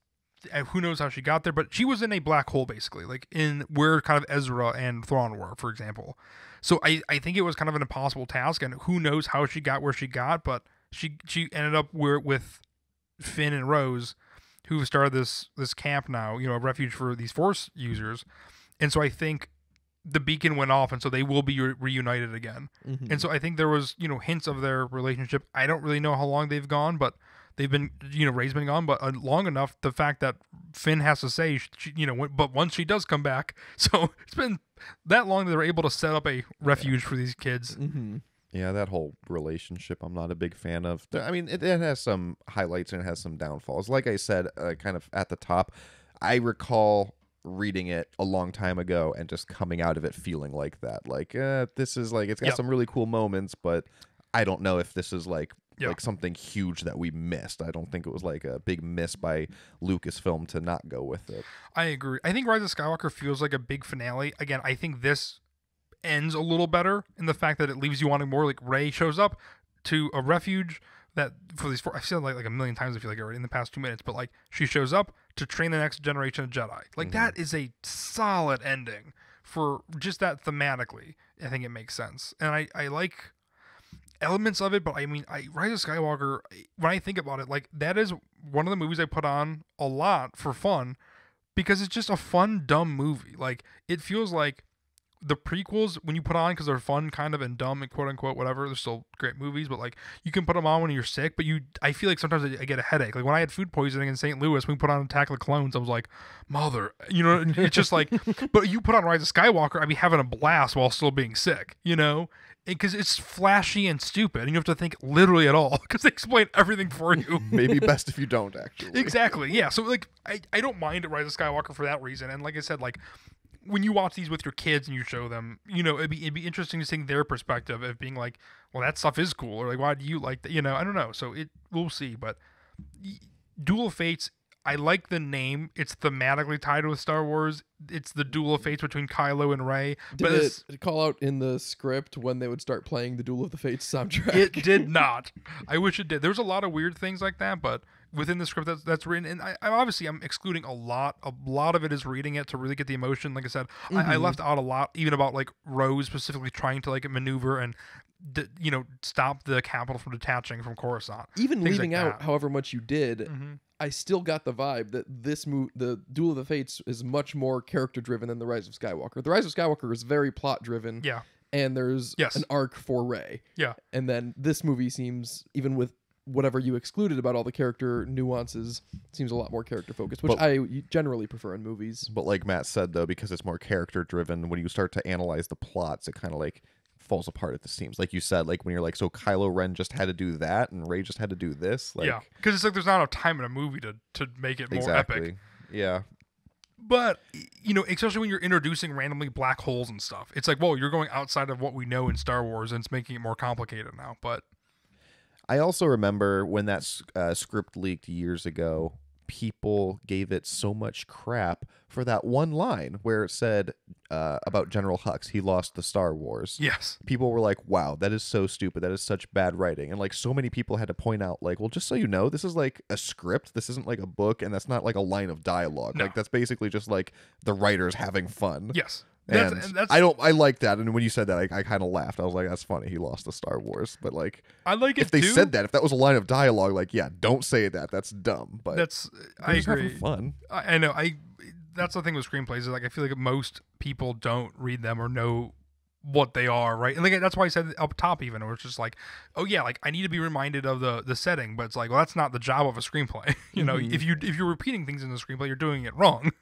Who knows how she got there, but she was in a black hole, basically, like in where kind of Ezra and Thrawn were, for example. So I think it was kind of an impossible task, and who knows how she got where she got, but she ended up with Finn and Rose, who started this camp now, a refuge for these Force users. And so I think the beacon went off, and so they will be reunited again. And so I think there was, hints of their relationship. I don't really know how long they've gone, but they've been, Rey's been gone, but long enough. The fact that Finn has to say, but once she does come back, so it's been that long that they're able to set up a refuge for these kids. Yeah, that whole relationship, I'm not a big fan of. I mean, it has some highlights and it has some downfalls. Like I said, kind of at the top, I recall reading it a long time ago and just coming out of it feeling like that. Like, this is like, it's got some really cool moments, but I don't know if this is like something huge that we missed. I don't think it was like a big miss by Lucasfilm to not go with it. I agree. I think Rise of Skywalker feels like a big finale. Again, I think this ends a little better in the fact that it leaves you wanting more. Like, Rey shows up to a refuge that for these I've said like a million times, I feel like, already in the past 2 minutes, but like, she shows up to train the next generation of Jedi. Like, that is a solid ending for just that thematically. I think it makes sense. And I like elements of it, but I mean, Rise of Skywalker, when I think about it, like, that is one of the movies I put on a lot for fun, because it's just a fun, dumb movie. Like, it feels like the prequels, when you put on, because they're fun kind of and dumb and quote unquote whatever, they're still great movies, but like, you can put them on when you're sick, but I feel like sometimes I get a headache. Like, when I had food poisoning in St. Louis, when we put on Attack of the Clones, I was like, mother, it's just like, but you put on Rise of Skywalker, I'd be having a blast while still being sick, because it's flashy and stupid, and you have to think literally at all, because they explain everything for you. Maybe best if you don't, actually. Exactly, yeah. So like, I don't mind Rise of Skywalker for that reason, and like I said, like, when you watch these with your kids and you show them, it'd be interesting to see their perspective of being like, well, that stuff is cool, or like, why do you like that? I don't know. So we'll see. But Duel of Fates, I like the name. It's thematically tied with Star Wars. It's the duel of fates between Kylo and Rey. But Did it call out in the script when they would start playing the Duel of the Fates soundtrack? it did not. I wish it did. There's a lot of weird things like that, but within the script that's written, and I'm excluding a lot. A lot of it is reading it to really get the emotion. Like I said, I left out a lot, even about like Rose specifically trying to like maneuver and stop the capital from detaching from Coruscant. Even Things leaving like out that. however much you did, I still got the vibe that the Duel of the Fates is much more character driven than the Rise of Skywalker. The Rise of Skywalker is very plot driven. Yeah. And there's an arc for Rey. Yeah. And then this movie seems, even with whatever you excluded about all the character nuances, seems a lot more character focused, which I generally prefer in movies. But like Matt said, though, because it's more character driven, when you start to analyze the plots, it kind of like falls apart at the seams. Like you said, like when you're like, so Kylo Ren just had to do that and Rey just had to do this. Like, yeah, because it's like there's not enough time in a movie to make it more epic. Yeah. But, especially when you're introducing randomly black holes and stuff, it's like, whoa, you're going outside of what we know in Star Wars, and it's making it more complicated now. But I also remember when that script leaked years ago, people gave it so much crap for that one line where it said about General Hux, he lost the Star Wars. Yes. People were like, wow, that is so stupid. That is such bad writing. And like so many people had to point out, like, well, just so you know, this is like a script. This isn't like a book, and that's not like a line of dialogue. No. Like that's basically just like the writers having fun. Yes. And I like that. And when you said that, I kind of laughed. I was like, that's funny. He lost the Star Wars. But like, I like it if they too. said that, if that was a line of dialogue, like, yeah, don't say that. That's dumb. But I agree. Having fun. I know. That's the thing with screenplays is like I feel like most people don't read them or know what they are, right? And like that's why I said up top even, where it's just like, oh yeah, like I need to be reminded of the setting, but it's like, well, that's not the job of a screenplay. If you're repeating things in the screenplay, you're doing it wrong.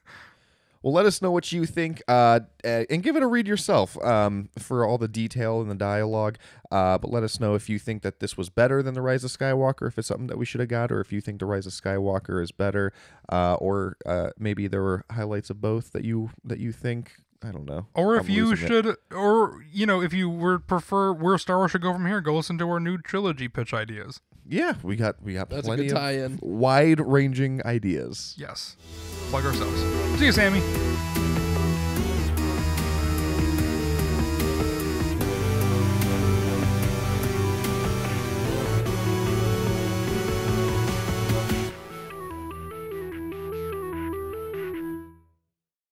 Well, let us know what you think and give it a read yourself for all the detail and the dialogue. But let us know if you think that this was better than The Rise of Skywalker, if it's something that we should have got, or if you think The Rise of Skywalker is better, or maybe there were highlights of both that you think. I don't know. Or if you should, or if you would prefer where Star Wars should go from here, go listen to our new trilogy pitch ideas. Yeah, we got That's plenty a good tie-in. of wide-ranging ideas. Yes. Plug ourselves. See you, Sammy.